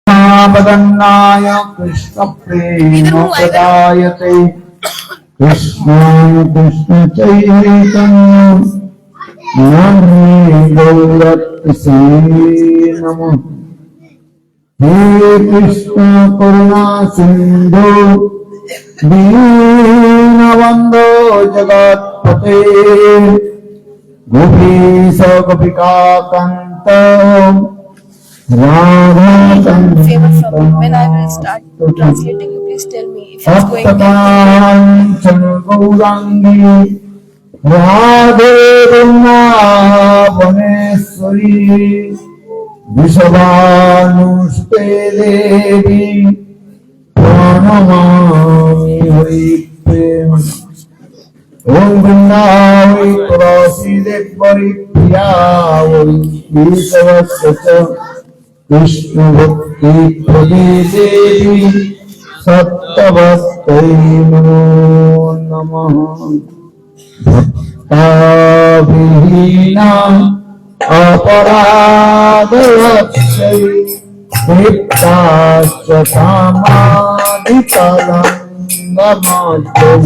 महावदन्नाय कृष्णप्रेमप्रदायते कृष्णाय कृष्णचैतन्यं नमामि गौरत्से नमः। हे कृष्ण करुणा सिंधु दीनबन्धो जगत्पते गोपीश गोपिकान्त favor from you. When I will start translating, you please tell me if it's going Gaurangi Radhe Vrindavaneshwari विषवानुष्टे देवी प्रणमामि हरि प्रेम। ओम वृंदावै तुलसी देवरी प्रिया वै केशवस्य कृष्ण भक्ति प्रदे देवी सत्यवत्यै नमो नमः। भक्ताभिहीना अपराधवत्यै वित्ताश्च कामादितरङ्गमाद्यै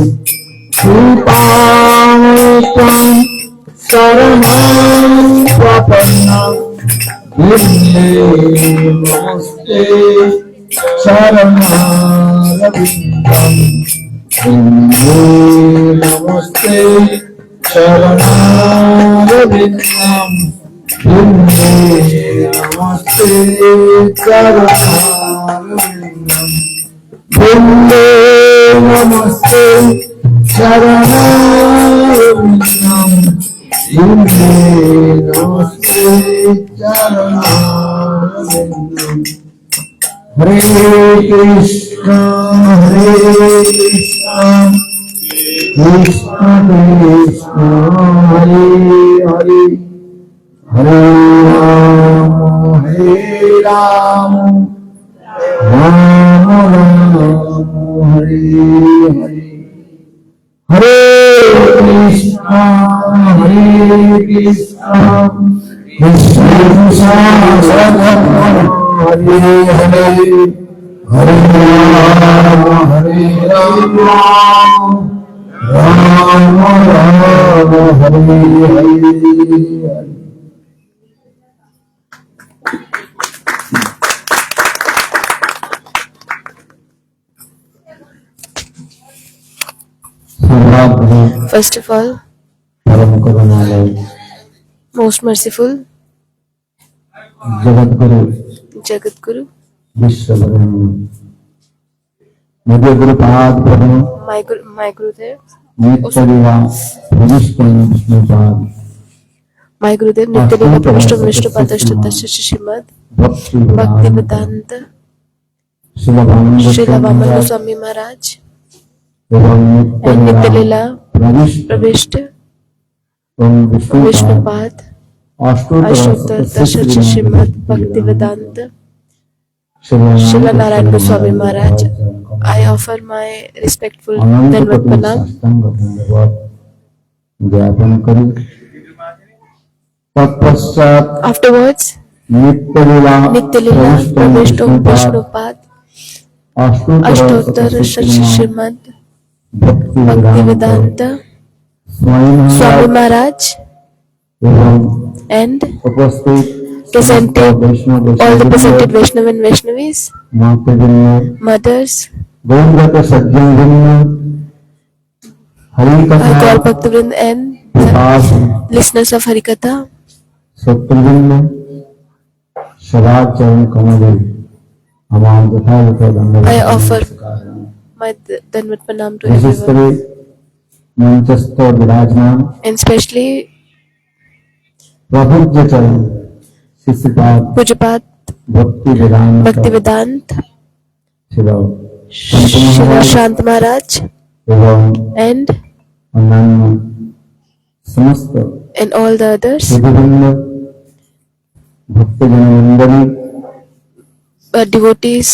कृपाणेत्वं शरणं प्रपन्नं वन्दे नमस्ते शरणारविन्दं वन्दे नमस्ते शरणारविन्दं वन्दे नमस्ते शरणारविन्दं वन्दे नमस्ते शरणारविन्दं वन्दे नमस्ते शरणारविन्दं। हरे कृष्ण कृष्ण कृष्ण हरे हरे हरे राम राम राम हरे हरे। हरे Krishna Krishna Krishna Hare Hare Hare Ram Ram Ram Hare Hare. First of all, most merciful Jagadguru, my Gurudev, my Gurudev Nityalila Pravishtam Vishnupadashtatasya Shrimad Bhaktivedanta Srila Vaman Swami Maharaj and Nityalila Pravishta Vishnupad Ashtottara Shrimad Bhaktivedanta Srila Narayan Goswami Maharaj. I offer my respectful Dandavat Pranam. Afterwards, Nityalila Pravishtam Vishnupad Ashtottara Shrimad Bhaktivedanta Swami Maharaj and presented all the presented Vaishnav and Vaishnavis, mothers, Gaur Bhaktavrind and listeners of Harikatha. I offer my Dandavat Pranam to everyone, and especially Pujapat Bhaktivedant Srila Shant Maharaj and all the others, devotees.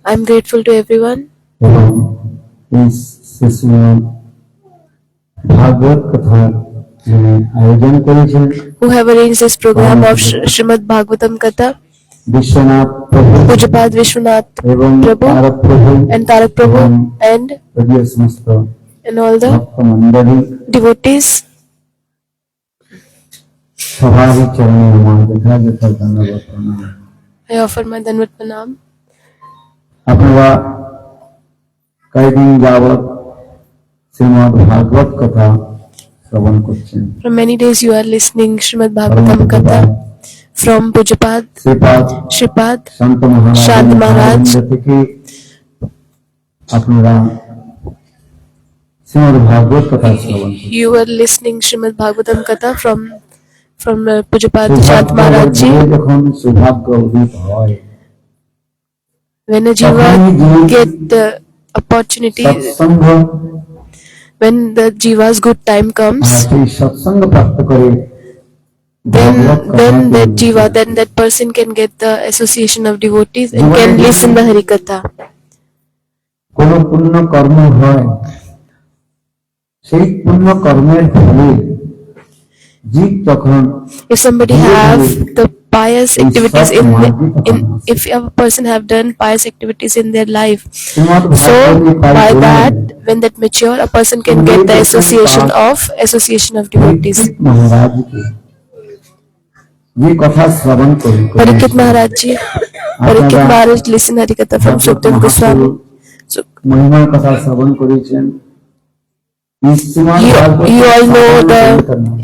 I'm grateful to everyone. Bhagavat कथा যিনি আয়োজন করেছেন who have arranged this program of Srimad Bhagavatam Katha, Biswanath প্রভু Pujapad Vishwanath এবং Prabhu Tarak প্রভু and Tarak Prabhu এবং and যদিও সমস্ত all the ভক্ত মণ্ডলী devotees. সবারই চরণে আমার যথাযথ ধন্যবাদ প্রণাম। I offer my Danvat Pranam. আপনারা কয়েকদিন যাবৎ শ্রীমদ ভাগবত কথা শ্রবণ করছেন। For many days you are listening Srimad Bhagavatam Katha from Pujapad, শ্রীপাদ Shripad, শান্ত শান্ত মহারাজ মহারাজ থেকে আপনারা শ্রীমদ ভাগবত কথা শ্রবণ করছেন। you were listening Srimad Bhagavatam Katha from Pujapad Shant Maharaj Ji. যখন সৌভাগ্য উদিত হয় When a jiva get the opportunity, Satsang when the jiva's good time comes, সেই সৎসঙ্গ প্রাপ্ত করে then that person can get the association of devotees and can listen the Harikatha. কোন পুণ্য কর্ম হয় সেই পুণ্য কর্মের ফলে জীব তখন If somebody have the pious activities if a person have done pious activities in their life, so by that when that mature, a person can get the association of devotees. মহারাজকে যে কথা শ্রবণ করি Parikshit Maharaj Ji, Parikshit Maharaj listen Harikatha from Sukhdev Goswami. So মহিমার কথা শ্রবণ করেছেন। you all know the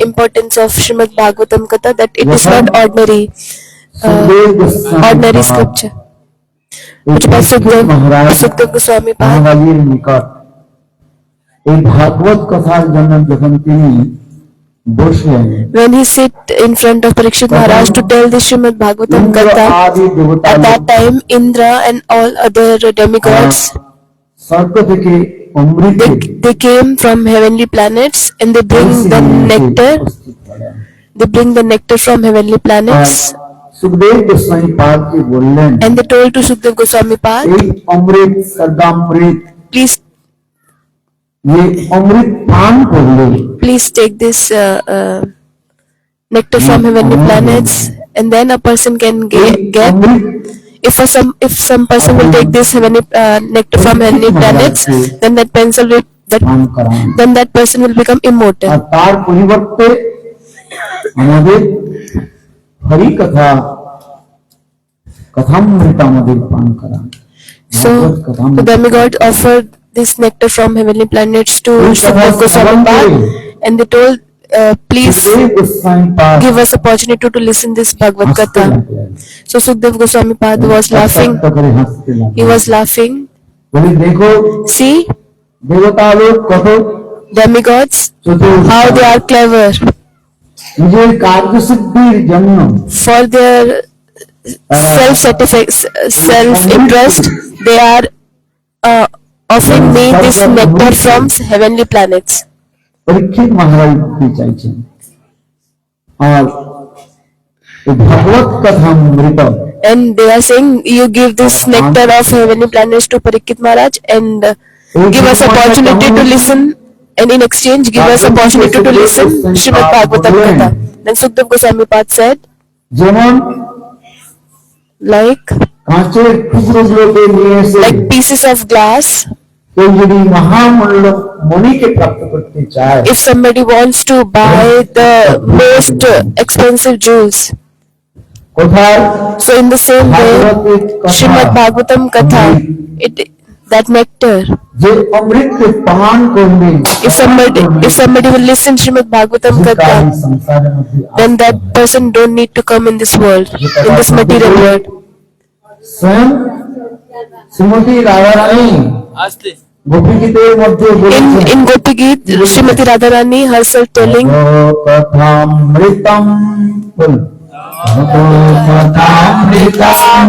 importance of Srimad Bhagavatam Katha, that it is not ordinary scripture. Pujapad Sukhdev Goswami Pad, মহারাজের নিকট এই ভাগবত কথার জন্য যখন তিনি বসলেন, when he sit in front of Parikshit Maharaj to tell the Srimad Bhagavatam Katha, at that time Indra and all other demigods, স্বর্গ থেকে অমৃত they came from heavenly planets and they bring the nectar from heavenly planets, Sukhdev Goswami পাদকে বললেন, and they told to Sukhdev Goswami Pad, এই অমৃত সর্বামৃত please অমৃত পান করলে take this nectar from heavenly planets, and then a person can get if some person will take this heavenly nectar from heavenly planets, then that person will become immortal. আর তার পরিবর্তে আমাদের হরি কথামৃত আমাদের পান করা। So the demigod offered this nectar from heavenly planets to Sukhdev Goswami Pad, and they told, please give us opportunity to listen this Bhagavad Katha. So Sukhdev Goswami Pad was laughing. He was laughing. See, demigods, how they are clever. For their self-interest, they are offering me this nectar from heavenly planets. পরীক্ষিত মহারাজ কি চাইছেন, আর এই ভাগবত Kathamrita, and they are saying you give this nectar of heavenly planets to Parikshit Maharaj and give us opportunity to listen, and in exchange give us opportunity to listen Srimad Bhagavatam Katha. Then Sukhdev Goswami Pad said, যেমন like কাঁচের টুকরোগুলোকে নিয়ে এসে pieces of glass, কেউ যদি মহামূল্য মণিকে প্রাপ্ত করতে চায়, if somebody wants to buy the most expensive jewels, কোথায়, so in the same way Srimad Bhagavatam Katha, that nectar, যে অমৃতকে পান করবে, if somebody will listen Srimad Bhagavatam Katha, সংসারের মধ্যে then that person don't need to come in this world, in this material world. স্বয়ং শ্রীমতী রাধারানী গোপীগীতের মধ্যে বলেছেন, In Gopi Geet, Srimati Radharani herself telling, কথামৃতম কথামৃতম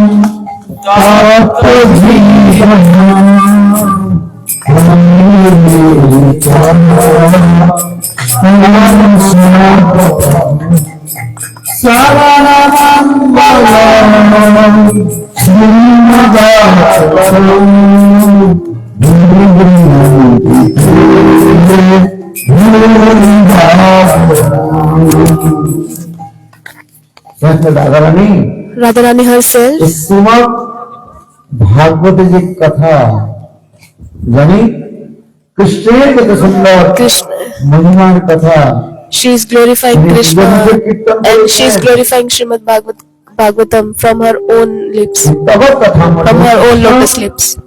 Radha Rani Radharani herself, Shrimad Bhagavat जी कथा यानी कृष्ण के सुंदर Krishna, महिमा कथा she is glorifying Krishna and she is glorifying Srimad Bhagavatam from her own lips, तब कथा from her own lotus lips.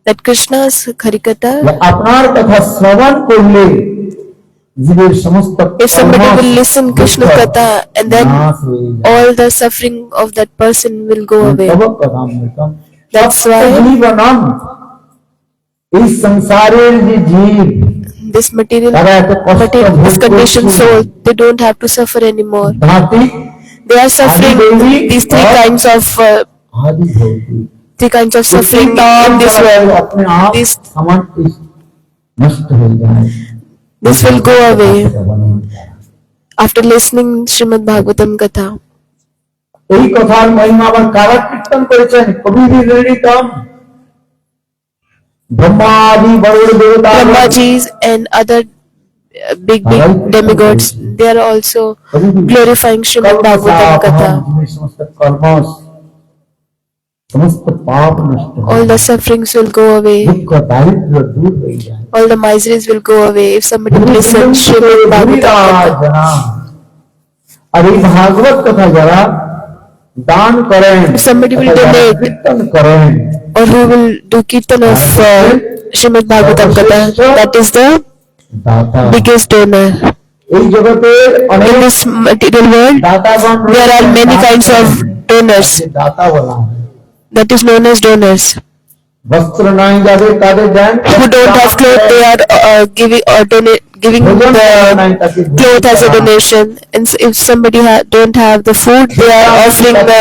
That Krishna's Harikatha, अपनार कथा श्रवण कर ले जीवेर समस्त if somebody will listen Krishna Katha, and then नाश हो जाए। all the suffering of that person will go away. तब कथा मृतम That's why जीवनम इस संसारेर जे जीव this material, कष्ट this conditioned soul, they don't have to suffer anymore. धाति They are suffering these आदि भोगी three kinds of suffering in this world. अपने आप This समझ नष्ट हो जाए। this will go away after listening Srimad Bhagavatam Katha. এই কথার মহিমা আবার কারা কীর্তন করেছেন কবি বিদিতম ব্রহ্মাদি বড় দেবতা Brahmajis and other big demigods, they are also glorifying Srimad Bhagavatam Katha. समस्त कर्म समस्त पाप नष्ट हो All the sufferings will go away. दुख दारिद्र्य दूर हो जाए। All the miseries will go away if somebody will listen Srimad Bhagavatam Katha. अरे भागवत कथा जरा दान करें Somebody will donate कीर्तन करें or who will do kirtan of Srimad Bhagavatam Katha, that is the दाता biggest donor. এই জগতের In অনেক this material world, दातागण there are many kinds of donors, दाता बोला है that is known as donors. वस्त्र नहीं जाते तादे दें Who don't have clothes, they are giving the cloth as a donation. And if somebody don't have the food, they are offering the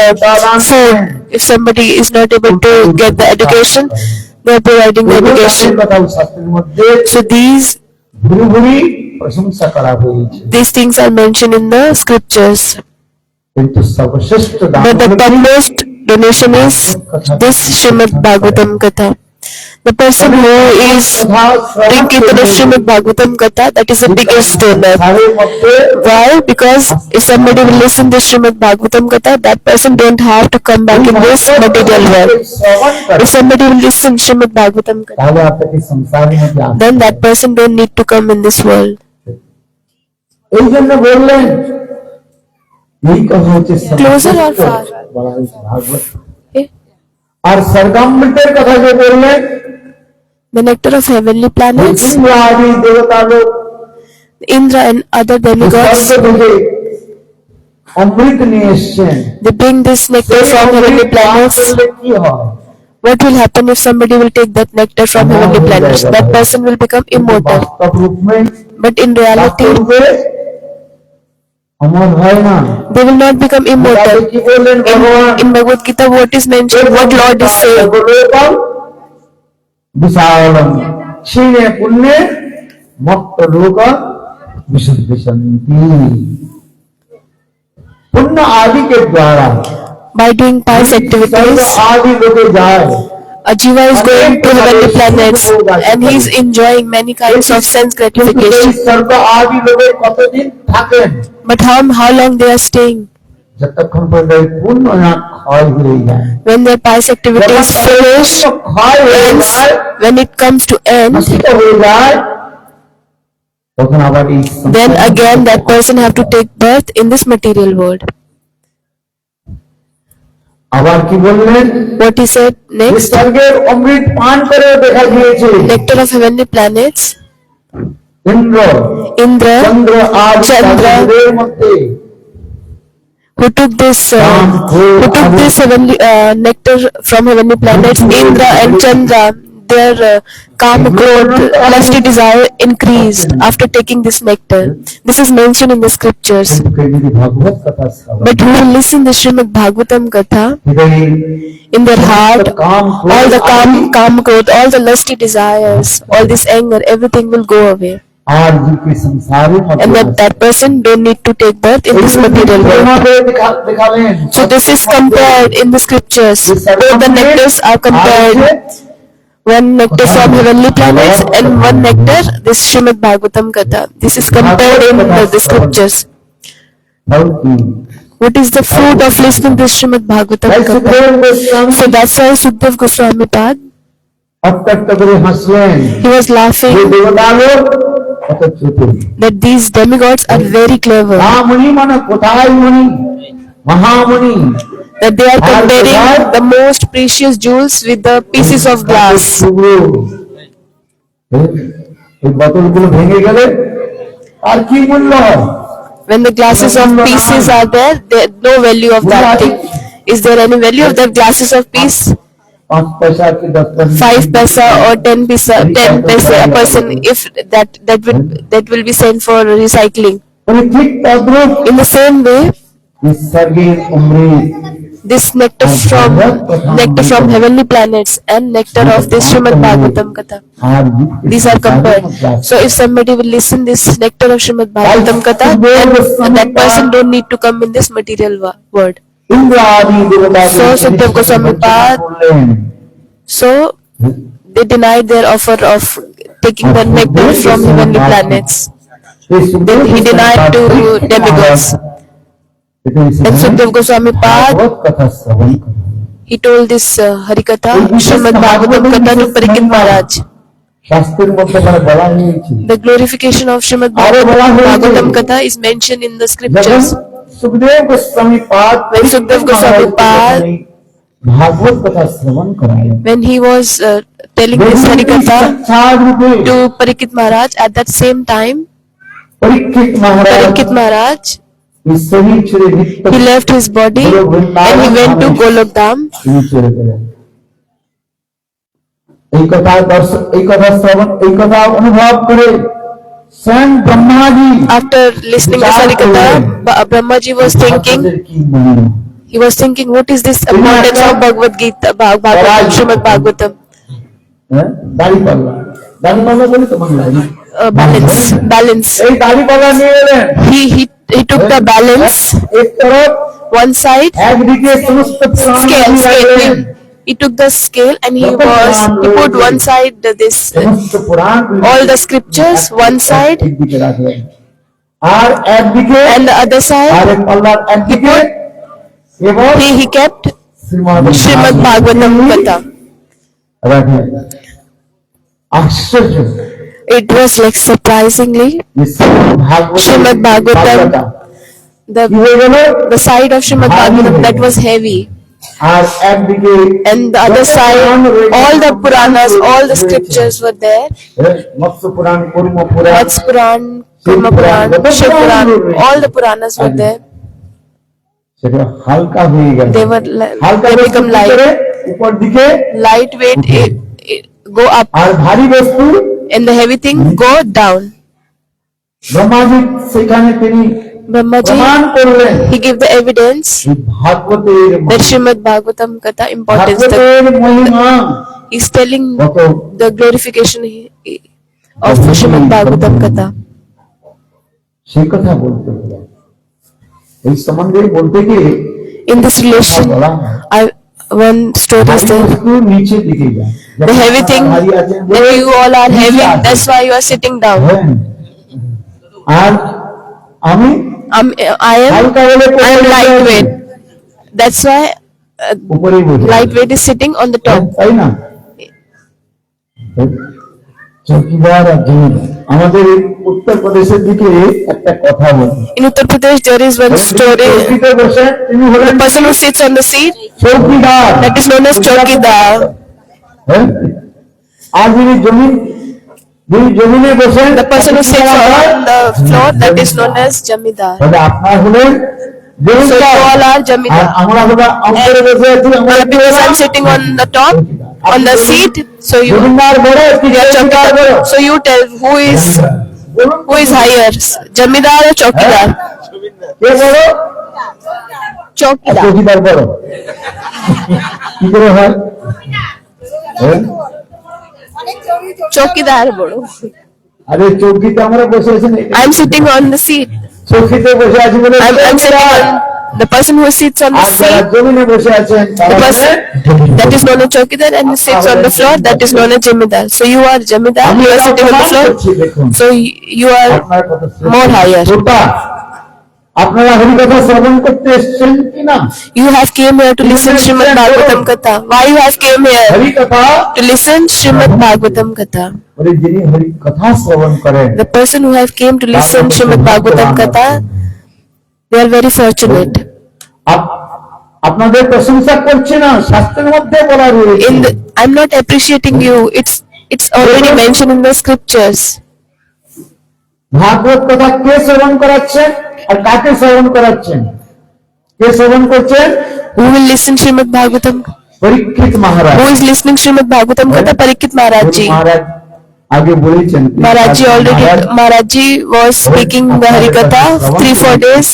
food. If somebody is not able to get the education, they are providing the education. কথা শাস্ত্রের মধ্যে So ভুরি ভুরি প্রশংসা করা হয়েছে these things are mentioned in the scriptures. কিন্তু সর্বশ্রেষ্ঠ But the topmost donation is this Srimad Bhagavatam Katha. The person who is doing kirtan of Srimad Bhagavatam Katha, that is the biggest donor. তাদের মধ্যে Why? Because if somebody will listen to Srimad Bhagavatam Katha, that person don't have to come back in this material world. শ্রবণ করে If somebody will listen Srimad Bhagavatam Katha, তাহলে আপনাকে সংসারের মধ্যে আসতে then that person don't need to come in this world. এই জন্য বললেন এই কথা হচ্ছে Closer or far? বলা হয়েছে ভাগবত Okay? আর সর্গামৃতের কথা যে বললেন The nectar of heavenly planets, Indra আদি দেবতা লোক Indra and other demigods, স্বর্গ থেকে অমৃত নিয়ে এসছেন they bring this nectar from heavenly planets. করলে কি হয় What will happen if somebody will take that nectar from heavenly planets? That person will become immortal. বাস্তব রূপ में But in reality, বাস্তবে অমর হয় না they will not become immortal. কি বললেন ভগবান In Bhagavad Gita, what is mentioned, what Lord is saying? विशालम क्षीणे पुण्य मत्त लोक विशुद्धिशंति पुण्य आदि के द्वारा By doing pious स्वर्ग activities, आदि लोगे जाए a jiva is going to heavenly planets and he is enjoying many kinds of sense কিন্তু এই gratification. স্বর্গ आदि लोगे কতদিন থাকেন But how long they are staying? যতক্ষণ পর্যন্ত এই পুণ্য না ক্ষয় হয়ে যায় When their pious activities finish, ক্ষয় হয়ে ends, যায় when it comes to end, নষ্ট হয়ে যায় তখন আবার এই then again that person have to take birth in this material world. আবার কি বললেন What he said এই next? স্বর্গের অমৃত পান করে দেখা গিয়েছে Nectar of heavenly planets, Indra Indra, Chandra R Chandra, চাঁদের মধ্যে who took this heavenly nectar from heavenly planets, Indra and Chandra, their kama, krodh, lusty desire increased after taking this nectar. This is mentioned in the scriptures. কিন্তু যদি ভগবত কথা শ্রবণ But who will listen to Srimad Bhagavatam Katha, হৃদয়ে in their heart, all the kama, krodh, all the lusty desires, all this anger, everything will go away. আর জীবকে সংসারের And মধ্যে that person don't need to take birth in this material world. দেখালেন So this is compared in the scriptures. Both the nectars are compared. one nectar from heavenly planets and one nectar this Srimad Bhagavatam Katha. This is compared in the scriptures. फल की What is the fruit of listening to Srimad Bhagavatam भाई Katha? Sukhdev Goswami So that's why Sukdev Goswami Pad, अटक करे हंसलें he was ये laughing देवता लोग कत चुते that these demigods are very clever, महामुनि माने कोठाई मुनि महामुनि that they are comparing the most precious jewels with the pieces of glass. এই বোতলগুলো ভেঙে গেলে আর কি মূল্য হয় When the glasses of pieces are there, there no value of that thing. Is there any value of the glasses of piece? 5 पैसा की 10 पैसा 5 paisa or 10 paisa a person, if that will be sent for recycling. ठीक तद्रुप In the same way, निसर्गी उम्री this nectar from heavenly planets and nectar of this Srimad Bhagavatam Katha, और these are compared. So if somebody will listen this nectar of Srimad Bhagavatam Katha, then that person don't need to come in this material world. Indra आदि देवता So Sukdev Goswami Pad, so they denied their offer of taking the nectar from heavenly planets. He denied to demigods. And Sukdev Goswami Pad, कथा श्रवण करो he told this Harikatha, Srimad Bhagavatam Katha to Parikit Maharaj. शास्त्र মধ্যে মানে বলা হয়েছে The glorification of Srimad Bhagavatam Katha is mentioned in the जब scriptures. Sukhdev Goswami पाद When Sukdev Goswami Pad, Bhagavat कथा श्रवण कराया when he was telling this Harikatha to Parikit Maharaj, at that same time, Parikshit Maharaj Parikit Maharaj, इस शरीर छोड़े नित्य he left his body and he went to Golok Dham. চলে গেলেন এই কথা দর্শক এই কথা শ্রবণ এই কথা অনুভব করে স্বয়ং Brahmaji After listening to Harikatha, Brahmaji was thinking, কি মূল্য he was thinking, what is this importance of Bhagavad Gita, Bhagavatam, Srimad Bhagavatam? দাড়ি পাল্লা বলি তো বাংলায় না Balance. এই দাড়ি পাল্লা নিয়ে এলেন He took the balance, এক তরফ one side, একদিকে সমস্ত scale. He took the scale and he put one side this সমস্ত পুরাণ all the scriptures, one side, একদিকে রাখলেন আর একদিকে and the other R side এক পাল্লার একদিকে এবং he kept Srimad Bhagavatam Katha. রাখলেন আশ্চর্য It was like surprisingly, Srimad Bhagavatam, the side of Srimad Bhagavatam that was heavy, আর একদিকে and the other side, all the Puranas, all the scriptures were there. মৎস্য পুরাণ কুর্ম পুরাণ Matsya Puran, Kurma Puran, Shiv Puran, all the Puranas were there. সেটা হালকা হয়ে গেল হালকা They become light. উপর দিকে Lightweight, go up, আর ভারী বস্তু and the heavy thing go down. Brahmaji সেখানে তিনি Brahmaji, প্রমাণ করলেন he gave the evidence এই ভাগবতের that Srimad Bhagavatam Katha importance. ভাগবতের মহিমা He's telling কত the glorification of Srimad Bhagavatam Katha. সেই কথা বলতে হলো এই সম্বন্ধে বলতে গিয়ে In this relation, one story is there. একটু নিচে দিকে যায় The heavy thing, that you all are heavy, that's why you are sitting down. আর আমি I am lightweight. That's why উপরেই বসে lightweight is sitting on the top. তাই না চৌকিদার আর জমিদার আমাদের উত্তর প্রদেশের দিকে একটা কথা বলি In Uttar Pradesh, there is one story. চৌকিতে বসে তিনি হলেন The person who sits on the seat, চৌকিদার that is known as Chowkidar. হ্যাঁ? আর যিনি জমিনে বসেন The person who sits on the floor, that is known as Jamidar. তাহলে আপনার হলেন So you all are R Jamidar. আমরা হলো অন্তরে বসে আছি আমরা Because I'm sitting on the top, on the seat, so you জমিদার বড় কি are চৌকিদার বড় Chowkidar. So you tell who is higher, Jamidar or Chowkidar? কে বড় Chowkidar. চৌকিদার বড় কি করে হয় হ্যাঁ? Chowkidar বড়. আরে চৌকিতে আমরা বসে আছি না, I'm sitting on the seat. চৌকিতে বসে আছি বলে I'm sitting on The person who sits on the আর যারা seat, জমিনে বসে আছেন the তারা person that is known as chowkidar and who sits on the floor, that is known as jamidar. So you are jamidar, আমি you are এটাও sitting on the প্রমাণ floor, করছি, দেখুন so you are আপনার কথা শ্রেষ্ঠ। more higher. শ্রোতা, আপনারা হরিকথা শ্রবণ করতে এসেছেন কিনা? You have came here to listen Srimad Bhagavatam Katha. Why you have came here? হরিকথা To listen Srimad Bhagavatam Katha. বলে যিনি হরিকথা শ্রবণ করেন The person who have came to listen Srimad Bhagavatam Katha, they are very fortunate. আপনাদের প্রশংসা করছে না, শাস্ত্রের মধ্যে বলা রয়েছে। I'm not appreciating you. It's already mentioned in the scriptures. ভাগবত কথা কে শ্রবণ করাচ্ছেন আর কাকে শ্রবণ করাচ্ছেন? কে শ্রবণ করছেন? Who will listen Srimad Bhagavatam? Parikshit Maharaj. Who is listening Srimad Bhagavatam Katha? Parikshit Maharaj Ji. মহারাজ আগে বলেছেন Maharaj Ji already. Maharaj Ji was speaking the Harikatha 3-4 days.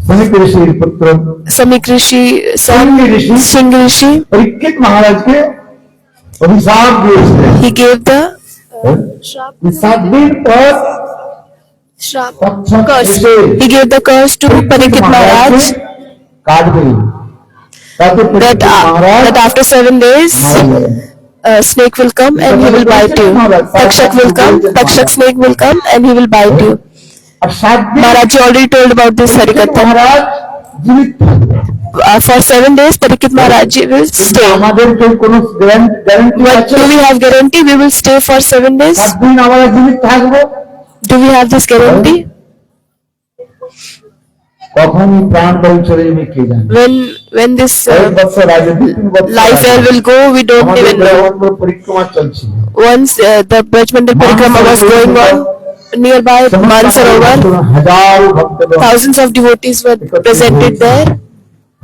Samik ঋষির পুত্র Samik Rishi, son Singh Rishi, পরীক্ষিত মহারাজকে অভিশাপ দিয়েছিলেন। he gave the 7 দিন পর কচ্ছপ curse. এসে He gave the curse to Parikshit Maharaj কাটবে, তাতে পরীক্ষিত মহারাজ that after 7 days মারা গেলেন। snake will come and he will bite you. Takshak will come, Takshak snake will come and he will bite you. আর 7 দিন Maharaj Ji already told about this Harikatha. মহারাজ জীবিত থাকবে। For 7 days, Parikshit Maharaj Ji will stay. আমাদের কি কোনো guarantee But আছে? do we have guarantee we will stay for 7 days? 7 দিন আমরা জীবিত থাকবো? Do we have this guarantee? কখন প্রাণ বায়ু চলে যাবে কে জানে? When this এক বছর আগে 2-3 বছর life air will go, we don't আমাদের even know. ব্রহ্মাণ্ড পরিক্রমা চলছিল। Once the Brajmandal Parikrama was going on nearby Mansarovar, হাজারো ভক্তগণ thousands of devotees were presented there.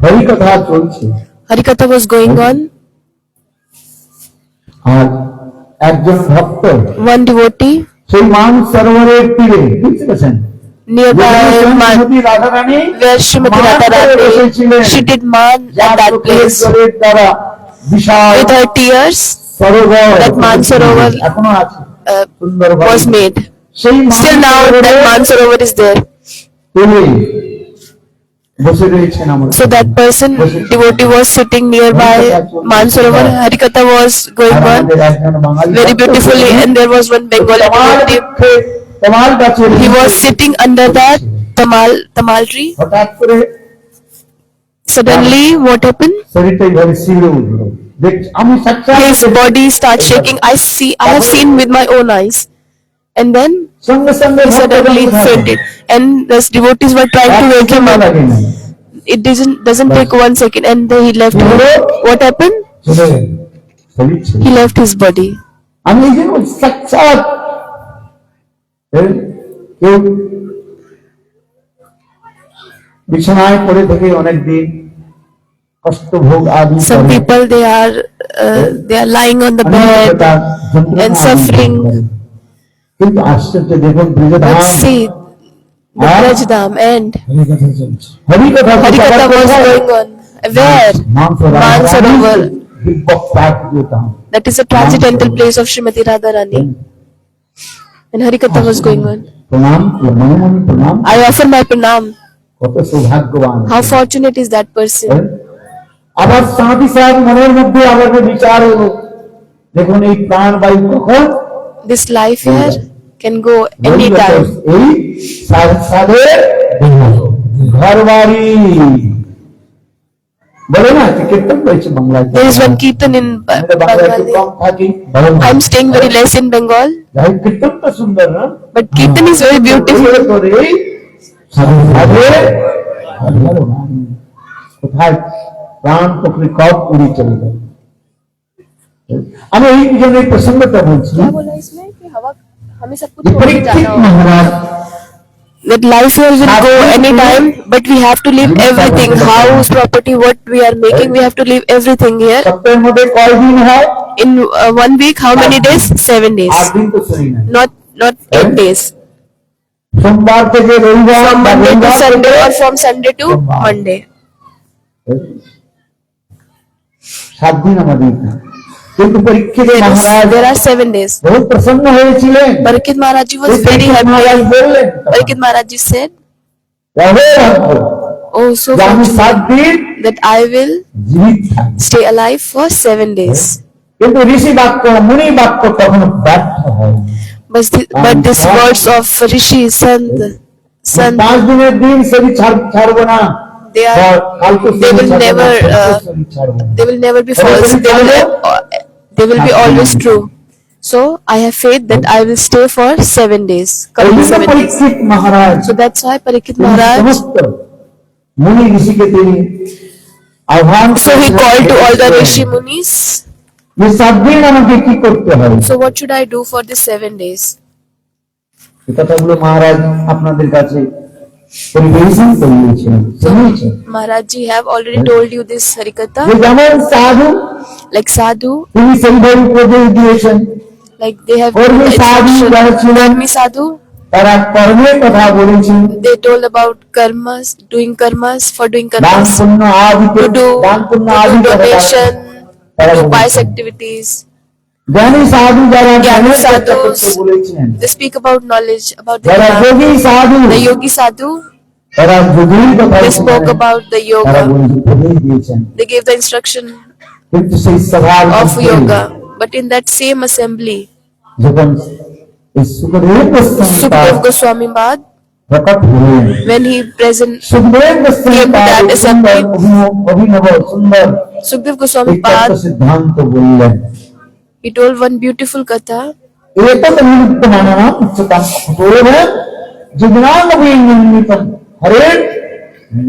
হরিকথা চলছে। Harikatha was going on. আর একজন ভক্ত One devotee সেই মানসরোবরের তীরে বুঝতে পেরেছেন nearby Shrimati Radharani where Srimati Radharani, she did man at that place দ্বারা বিশাল with her tears. Sarovar That Mansarovar এখনো আছে uh, সুন্দর was made. সেই Still now that Mansarovar is there. তীরে বসে রয়েছেন আমরা। So that person, devotee, was sitting nearby Mansarovar. Harikatha was going R on আমাদের একজন বাঙালি very ভক্ত beautifully, ছিলেন, and there was one Bengali Tamal devotee. বৃক্ষে, Tamal গাছের He was নিচে sitting under that tamal tree. হঠাৎ করে Suddenly, what happened? শরীরটা এইভাবে শিউরে উঠলো। আমি সাক্ষাৎ His body starts shaking. I have seen with my own eyes. And then সঙ্গে সঙ্গে he suddenly fainted. And the devotees were trying to wake him up. It doesn't take 1 second, and then he left. What happened? He left his body. আমি এই যে সাক্ষাৎ কেউ বিছানায় পড়ে থেকে অনেকদিন কষ্ট ভোগ আদি Some people they are lying on the bed and suffering. কিন্তু আশ্চর্য দেখুন Brajdham Let's see the Brajdham and হরিকথা Harikatha was going on. Where? Mansarovar. That is a transcendental place of Srimati Radharani. And Harikatha was going on. প্রণাম মনোমনি প্রণাম I offer my pranam. কত সৌভাগ্যবান। How fortunate is that person? আবার সাথে সাথে মনের মধ্যে আবার বিচার হলো দেখুন এই প্রাণবায়ু কখন This life here can go anytime. এই সাধের ঘর বাড়ি বলে না কি কীর্তন রয়েছে বাংলায়। There is one kirtan in আমরা বাংলায় একটু Bengali. কম থাকি। I'm staying very less in Bengal, যাই কীর্তন তো সুন্দর না but kirtan is very beautiful. করে সাধের কোথায় প্রাণ পক্ষে কব উড়ি চলে গেল। আমি এই জন্য এই প্রসঙ্গটা বলছি পরীক্ষিত মহারাজ That life here will go anytime, but we have to leave everything. House, property, what we are making, we have to leave everything here. সপ্তাহের মধ্যে কয় দিন হয়? In 1 week, how many days? 7 days. 8 দিন তো শরীর নাই। Not 8 days. সোমবার থেকে রবিবার From Monday to Sunday or from Sunday to Monday. 7 দিন আমাদের কিন্তু পরীক্ষিত মহারাজ There are 7 days. বহুত প্রসন্ন হয়েছিলেন। Parikshit Maharaj Ji was very Maharaj happy. বললেন Parikshit Maharaj Ji said, "হে ভক্ত Oh, so যে আমি 7 fortunate দিন that I will জীবিত থাকবো। stay alive for 7 days. কিন্তু ঋষি বাক্য মুনি বাক্য কখনো ব্যর্থ হয় না। But these words of Rishi, Sant, 5 দিনের দিন শরীর ছাড়বো না, they কালকে they will শরীর never ছাড়বো না, শরীর ছাড়বো না। they will never be But false. when They will be always true. So I have faith that I will stay for 7 days. Coming 7 days. Parikshit Maharaj So that's why Parikshit তিনি Maharaj. সমস্ত মুনি ঋষিকে তিনি আহ্বান So he called to all the Rishi Munis. যে 7 দিন আমাকে কি করতে হবে। So what should I do for these 7 days? এই কথাগুলো মহারাজ আপনাদের কাছে পরিবেশন করিয়েছেন, শুনিয়েছেন। Maharaj ji have already told you this যে Harikatha. যেমন সাধু Like Sadhu, তিনি সেইভাবে উপদেশ দিয়েছেন। like they have কর্মী সাধু যারা ছিলেন Karmi Sadhu. তারা কর্মের কথা বলেছেন। They told about karmas, doing karmas, for doing দান karmas, পুণ্য আদিতে to do দান পুণ্য আদিতে donation, তারা to do pious বলেছেন। activities. জ্ঞানী সাধু যারা Jnani জ্ঞানের চর্চা sadhus, করতে বলেছেন, they speak about knowledge, about the যারা Gyan. যোগী সাধু The yogi sadhu, তারা যোগীর কথা they spoke বলেছেন, about the তারা yoga. উপদেশ দিয়েছেন। They gave the instruction কিন্তু সেই সভার of মধ্যে yoga. But in that same assembly, যখন এই Sukhdev Goswami Sukdev Goswami Mad, প্রকট হলেন, when he present, Sukhdev Goswami came to that assembly, অভিনব সুন্দর Sukdev এই Goswami তত্ত্ব Pad, সিদ্ধান্ত বললেন। he told one beautiful katha. एतत् निमित्तमानः उच्यताम् अपूर्व जिज्ञानविनिमित्तं हरे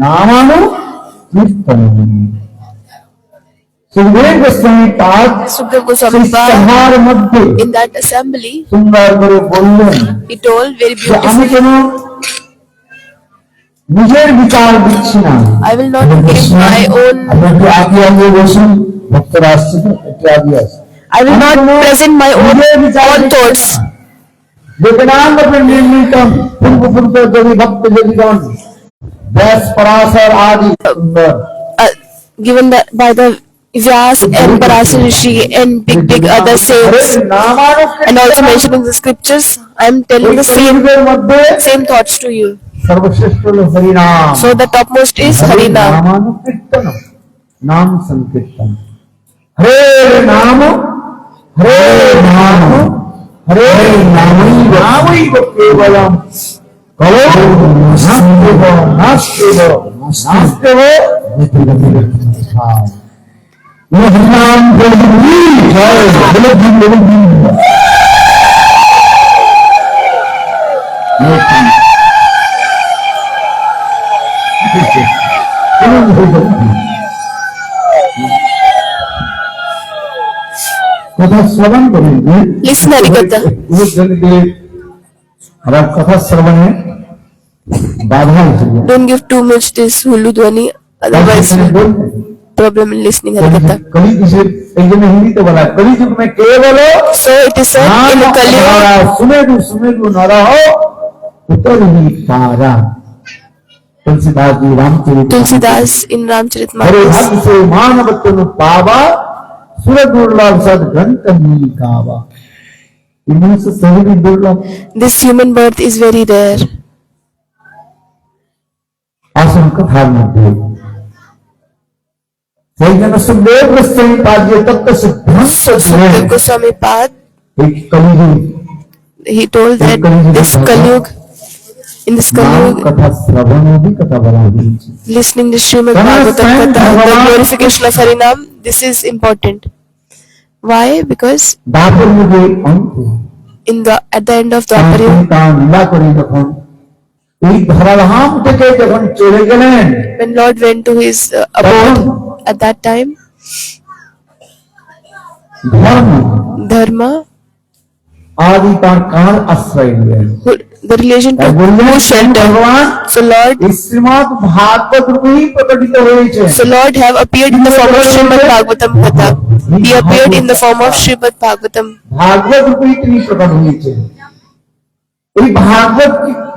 नामानुकीर्तनम्। सुखदेव गोस्वामी पाद Sukdev Goswami Pad, सभार मध्य in that assembly, सुंदर করে বললেন he told very যে আমি beautifully, কেন নিজের বিচার দিচ্ছি না। I will not give my own, আপনার কি আগে আগে বসুন, ভক্তরা আসছে তো একটু আগে আসছে। I will not present my own thoughts. निर्मितम पूर्व पूर्व जदि भक्त जदिगण व्यास पराशर आदि सुंदर Given that by the Vyas and Parasar Rishi and big other saints, and also mentioned in the scriptures, I am telling the same thoughts to you. सर्वश्रेष्ठ हरिनाम। So the topmost is Harinam. नामानुकीर्तन नाम संकीर्तन हरे नाम हरे नाम हरे नामैव केवलम कलो नास्त्यव नास्त्यव नास्त्यव ये हरिनाम बोली जय बोलो जी बोलो जी। কথা শ্রবণ করেন। Listen Harikatha. আমার কথা শ্রবণে বাধা হিসেবে Don't give too much this Hulu Dhwani, otherwise problem in listening Harikatha. कली जिसे এই জন্য হিন্দিতে বলা কলিযুগ में केवल So it is said in the Kali Yuga, Sumeru नर हो उतर ही पारा। Tulsidas ji Ramcharit Tulsidas in Hare Ramcharitmanas. भक्त से मानव तन पावा सुर दुर्लभ सद ग्रंथ ही कावा। इनमें से सही भी दुर्लभ This human birth is very rare. आसन कथार मध्य সেই জন্য সুখদেব গোস্বামী পাদ যে তত্ত্ব সিদ্ধান্ত Sukdev Goswami Pad, এই কলিযুগ he told that this Kalyug, in this नाम Kalyug, कथा श्रवण भी कथा बना दी। listening the Srimad Bhagavatam Katha, the glorification of Harinam, this is important. Why? Because दापर युगे अंत at the end of the Dwapar, লীলা করে যখন এই ধরাধাম থেকে যখন চলে গেলেন when Lord went to his abode, at that time, ধর্ম Dharma, আদি তার কার আশ্রয় নিলেন। the relation to তাই বললেন who shelter. ভগবান So Lord, এই শ্রীমৎ ভাগবত রূপেই প্রকটিত হয়েছে। so Lord have appeared in the form of Srimad Bhagavatam Katha. He appeared in the form of Srimad Bhagavatam. ভাগবত রূপেই তিনি প্রকট হয়েছে। এই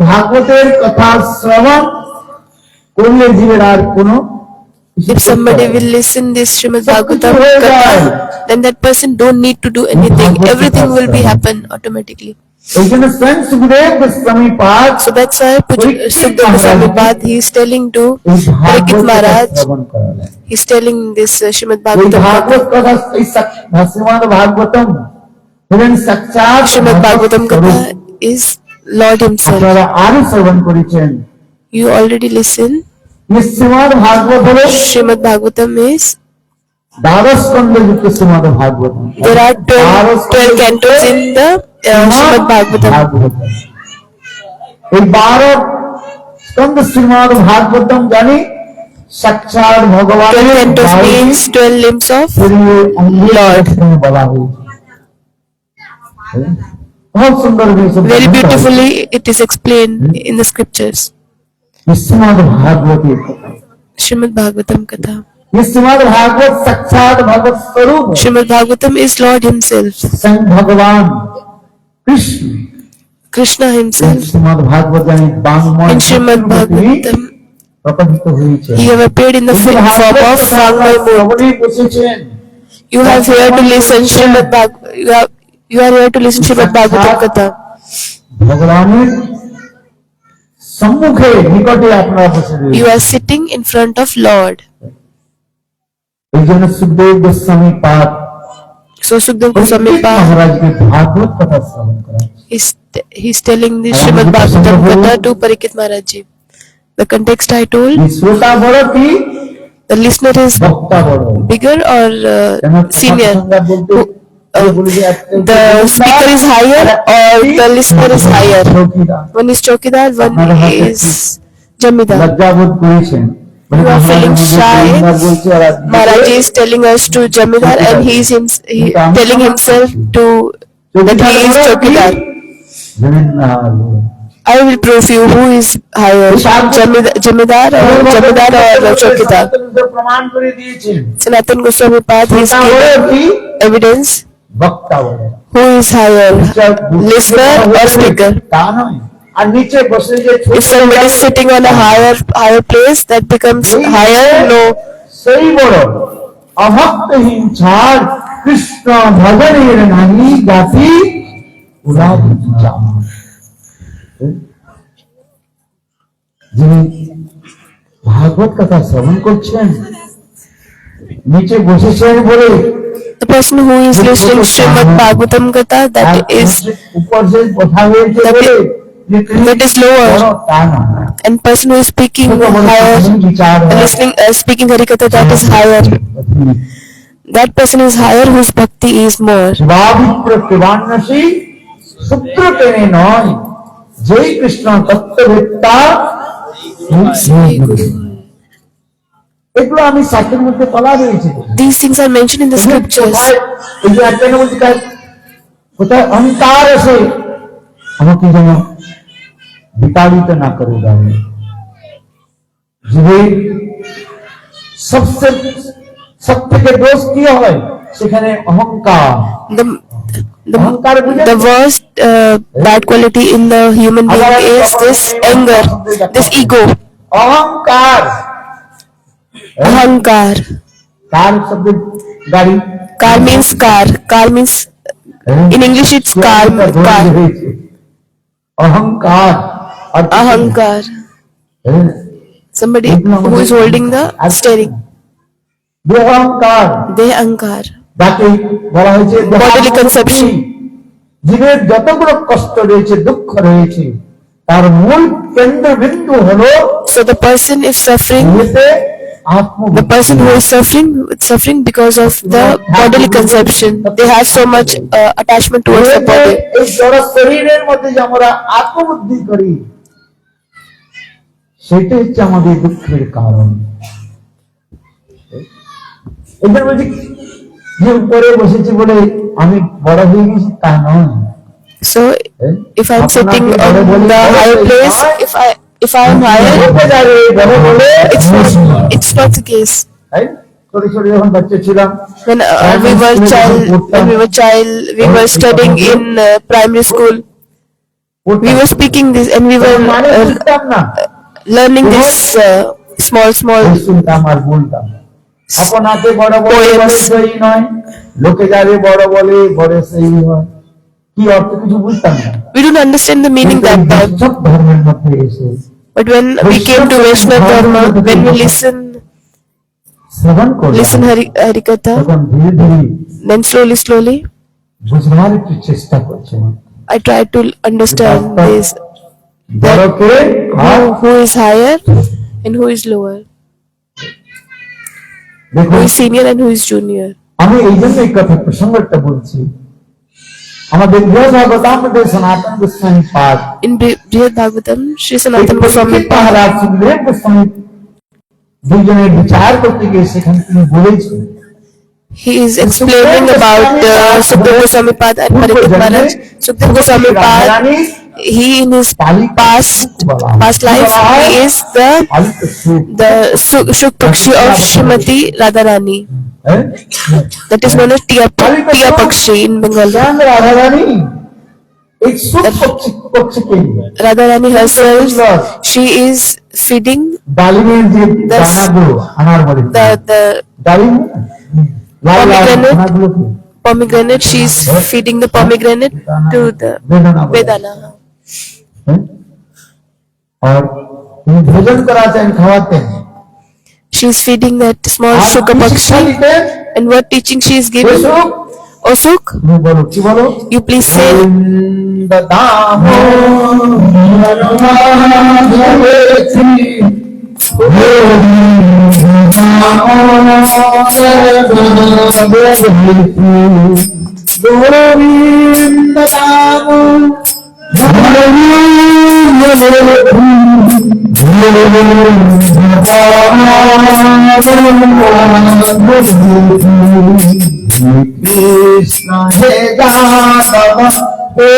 ভাগবতের কথা শ্রবণ করলে জীবের আর কোনো If somebody will listen this Srimad Bhagavatam Katha, then that person don't need to do anything. Everything will be happen automatically. এই জন্য স্বয়ং সুখদেব গোস্বামী পাদ So that's why Sukdev Goswami Pad, he is telling to এই Parikit ভাগবত কথা Maharaj, শ্রবণ করালেন। he is telling this Srimad এই Bhagavatam ভাগবত Katha. কথা এই শ্রীমদ্ ভাগবতম হলেন সাক্ষাৎ Srimad Bhagavatam স্বরূপ। Katha is Lord Himself. আপনারা আরো শ্রবণ করেছেন। You already listen. এই শ্রীমদ্ ভাগবত হলো Srimad Bhagavatam is, দ্বাদশ স্কন্ধে যুক্ত Shrimad Bhagavatam. there are 12 cantos in the Srimad Bhagavatam. এই 12 স্কন্ধ শ্রীমদ্ ভাগবতম জানি সাক্ষাৎ 12 ভগবানের cantos means 12 limbs of Lord বলা হয়েছে। बहुत सुंदर very beautifully it is explained in the scriptures. Shrimad Bhagavat Srimad Bhagavatam Katha. ये श्रीमद् भागवत साक्षात भगवत स्वरूप है। Srimad Bhagavatam is Lord Himself, स्वयं भगवान कृष्ण Krishna Himself. श्रीमद् भागवत यानी वाङ्मय In Srimad Bhagavatam, प्रकटित হয়েছে। He have appeared in the form of Vangmay Murti. শ্রবণে বসেছেন। You have here to listen Srimad Bhagavatam. You are here to listen Srimad Bhagavatam Katha. ভগবানের সম্মুখে নিকটে আপনারা বসে রয়েছেন। You are sitting in front of Lord. এই জন্য সুখদেব গোস্বামী পাদ So Sukdev Goswami Pad, মহারাজকে ভাগবত কথা শ্রবণ করা। he's telling this Srimad Bhagavatam Katha to Parikit Maharaj Ji. The context I told, এই শ্রোতা বড় কি the listener is বক্তা বড়। bigger or কেন senior. সংজ্ঞা বলতে বলি যে একটা The speaker is higher or the listener is higher. চৌকিদার। One is Chokidar, one is Jamidar. লজ্জাবোধ করেছেন। You are feeling shy. বলছে আর আপনি Maharaj is telling us to Jamidar and he is telling himself to that he is Chokidar. জানেন না, I will prove you who is higher, Jamidar or Chokidar. প্রমাণ করে দিয়েছেন। Sanatana Goswami Pad is শ্রোতা বড় giving কি evidence বক্তা বড়। who is higher, listener or speaker. তা নয়। আর নিচে বসে যে If somebody is sitting on a higher place, that becomes higher. No, সেই বড় অভক্তহীন ছাড় কৃষ্ণ ভজনের নাহি জাতি উলাদি জাম। যিনি ভাগবত কথা শ্রবণ করছেন নিচে বসেছেন বলে the person who is listening Srimad Bhagavatam Katha, that is উপর যে কথা হয়েছে বলে যে তিনি that is lower. বড় তা নয়। And person who is speaking higher, speaking Harikatha, that is higher. That person is higher whose bhakti is more. শিবাভিপ্র কৃবান্নসী সূত্র টেনে নয় যেই কৃষ্ণ তত্ত্ববেত্তা। এগুলো আমি শাস্ত্রের মধ্যে বলা রয়েছে। These things are mentioned in the scriptures. কোথায় এই যে একটা বলছি কোথায় অহংকার আছে আমাকে যেন বিতাড়িত না করে দেয়। জীবের সব থেকে দোষ কি হয় সেখানে অহংকার। The worst bad quality in the human being is this anger, this ego. অহংকার Ahankar. কার শব্দ গাড়ি। Car means car. Car means, in English it's car. অহংকার Ahankar. Somebody who is holding the steering. অহংকার Dehankar. যাকে বলা হয়েছে Bodily conception. জীবের যতগুলো কষ্ট রয়েছে দুঃখ রয়েছে তার মূল কেন্দ্রবিন্দু হলো So the person is suffering. The person who is suffering because of the bodily conception. They have so much attachment towards the body. এই জড় শরীরের মধ্যে যে আমরা আত্মবুদ্ধি করি সেটা হচ্ছে আমাদের দুঃখের কারণ। এদের বলছি যে উপরে বসেছি বলে আমি বড় হয়ে গেছি তা নয়। So if I am sitting on the higher place, if I am higher, it's not the case. ছোট ছোট যখন বাচ্চা ছিলাম When we were studying in primary school, we were speaking this and we were learning this small শুনতাম আর বলতাম। আপনাকে বড় বলে বলে poems. সেই নয়, লোকে যারে বড় বলে বড় সেই হয়। কি অর্থ কিছু বুঝতাম না। We don't understand the meaning কিন্তু এই that time. বৈষ্ণব ধর্মের মধ্যে এসে But when we came to Vaishnava Dharma, when we শ্রবণ করলাম, listen Harikatha, তখন ধীরে ধীরে then slowly, বুঝবার একটু চেষ্টা করছি। I tried to understand this, বড় কে আর who is higher and who is lower, who দেখুন, is senior and who is junior. আমি এই জন্য এই কথা প্রসঙ্গটা বলছি। আমাদের বৃহদাগতামদের সনাতন গোস্বামী পাদ In Brihad Bhagavatam, Sri Sanatana Goswami মহারাজ সুখদেব গোস্বামী দুজনের বিচার করতে গিয়ে সেখানে তিনি বলেছেন, he is explaining about Sukdev Goswami Pad and Parikshit Maharaj. Sukdev Goswami Pad, he in his past life, he is the Shuk Pakshi of Srimati Radharani. That is known as Tia Pakshi in Bengal. Radharani এই সুখ পক্ষীকে Radharani herself, she is feeding ডালিমের যে দানাগুলো আনার বলে the ডালিম লাল লাল দানাগুলোকে pomegranate. She is feeding the pomegranate to the Vedana. और তিনি ভোজন করাতেন, খাওয়াতেন, She is feeding that small R Shuka কি শিক্ষা Pakshi. দিতেন? And what teaching she is giving? সুখ Oh Suk, তুমি বলো, কি বলো? you please say. Krishna he Jadava he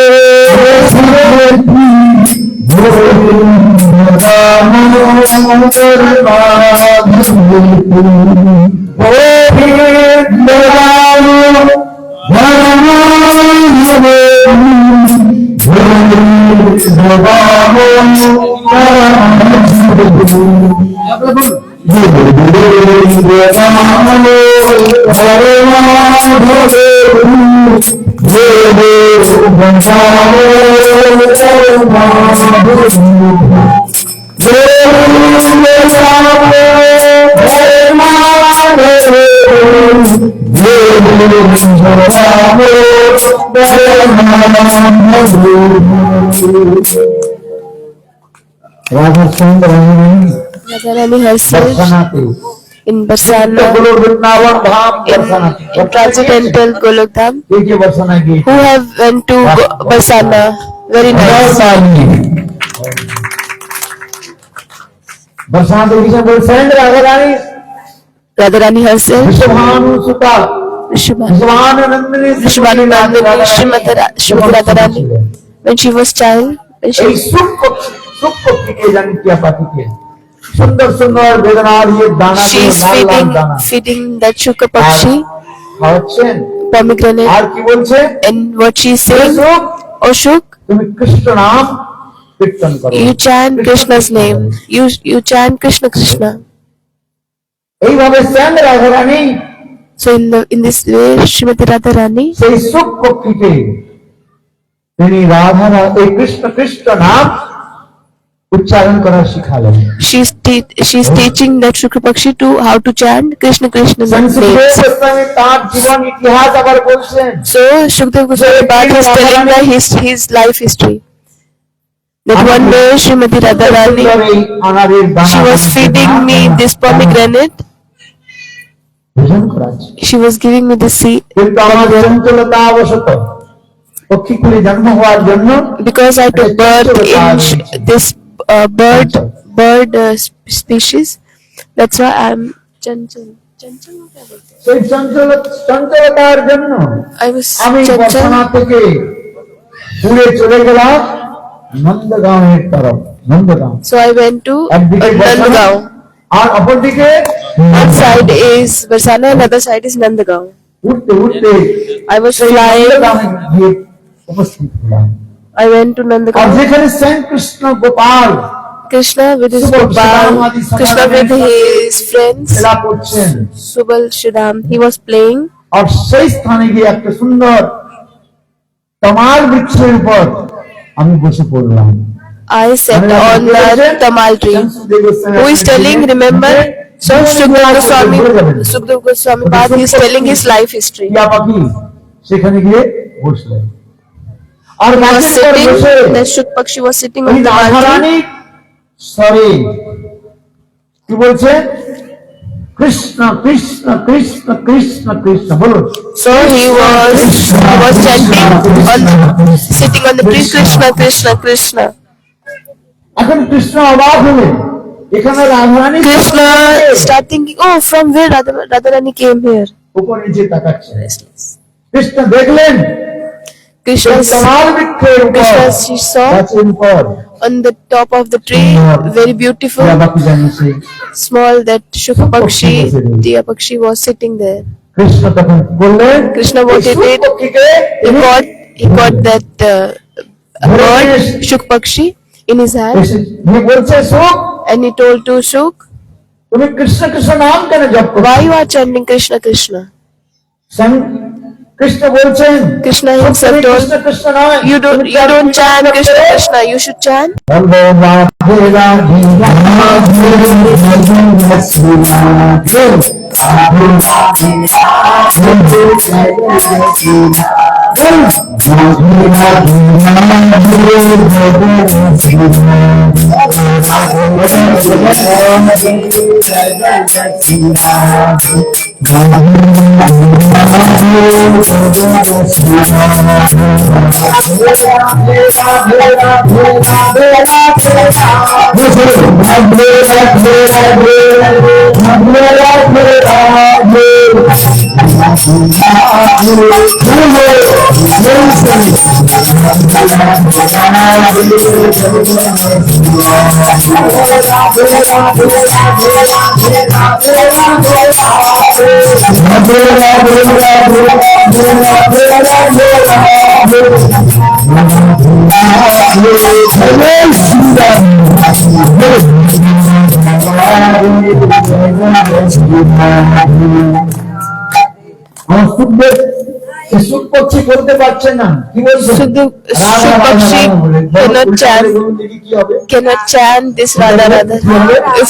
Radha Chandra Radharani herself Barsanati in Barsana, Golok Vrindavan Dham in Barsanati transcendental Golok Dham, Ye Barsana ki who have went to Barsana. Very nice. Barsanati ki sambol Sandra Radharani Radharani herself, Vishwabhanu Sutta Vishwabhanu Nandini Vishwabhanu Nandini, Srimati Radharani, when she was child, when she এই সুখ পক্ষীকে জানি টিয়া পাখিকে সুন্দর সুন্দর বেদনার ইয়ে দানা she is লাল লাল দানা feeding that Shuka Pakshi খাওয়াচ্ছেন। pomegranate. আর কি বলছে? And what she is saying, সুখ oh Shuk, তুমি কৃষ্ণ নাম কীর্তন করো, you chant Krishna's name, you chant Krishna Krishna. এইভাবে শ্যাম Radharani So in this way, Srimati Radharani, সেই সুখ পক্ষীকে তিনি রাধা এই কৃষ্ণ কৃষ্ণ নাম উচ্চারণ করা শিখালেন। she's teaching that Shukra Pakshi to how to chant Krishna Krishna's names. তার জীবন ইতিহাস আবার বলছেন। So Shukdev Goswami Pad is telling his life history. That one day Srimati Radharani, she was feeding me this pomegranate. She was giving me the seed. কিন্তু আমার চঞ্চলতা অবশত পক্ষীকুলে জন্ম হওয়ার জন্য Because I took birth in this bird species, that's why I'm chanchal. সেই চঞ্চলতার জন্য I was আমি বর্ষনা chanchal. থেকে দূরে চলে গেলাম নন্দগাঁওয়ের তরফ। Nandgaon So I went to একদিকে বর্ষনা Nandgaon. আর অপরদিকে One side is Barsana, another side is Nandgaon. উঠতে উঠতে I was সেই flying. নন্দগাঁওয়ে গিয়ে উপস্থিত হলাম। I went to R Nandgaon. যেখানে শ্যাম Krishna Gopal Krishna with his Subal Gopal, Shridham Adi Krishna with his friends, খেলা করছেন, Subal Shridham, he was playing. আর সেই স্থানে গিয়ে একটা সুন্দর তমাল বৃক্ষের উপর আমি বসে পড়লাম। I sat on the tamal tree. Who is telling? Remember? So Sukdev Goswami Pad is telling his life history. টিয়া পাখি সেখানে গিয়ে বসলেন। আর He was গাছের উপর sitting. বসে The Shuk Pakshi was sitting ওই on the tamal tree. Radharani sorry কি বলছে? কৃষ্ণ কৃষ্ণ কৃষ্ণ কৃষ্ণ কৃষ্ণ বলুন। So he was chanting sitting on the tree, Krishna Krishna Krishna. এখন কৃষ্ণ অবাক হলেন, এখানে Radharani Krishna start thinking, oh, from where Radharani came here? উপর নিচে তাকাচ্ছে। কৃষ্ণ দেখলেন Krishna তমাল বৃক্ষের উপর she saw গাছের উপর on the top of the tree, very beautiful, টিয়া পাখি জানিয়েছে। small, that Shuk Pakshi, Tiya Pakshi was sitting there. Krishna তখন বললেন, Krishna what he did, পক্ষীকে he got that bird, Shuk Pakshi, in his hand, বলছে সুখ and he told to Shuk, তুমি কৃষ্ণ কৃষ্ণ নাম কেন জপ করো? why you are chanting Krishna Krishna? Krishna বলছেন Krishna himself তুমি told, কৃষ্ণ কৃষ্ণ নয়, you don't chant Krishna Krishna, you should chant বলবো রাধে রাধে রাধে সুখ পক্ষী করতে পারছে না, কি বলছে? Shuk Pakshi cannot chant this Radha Radha. If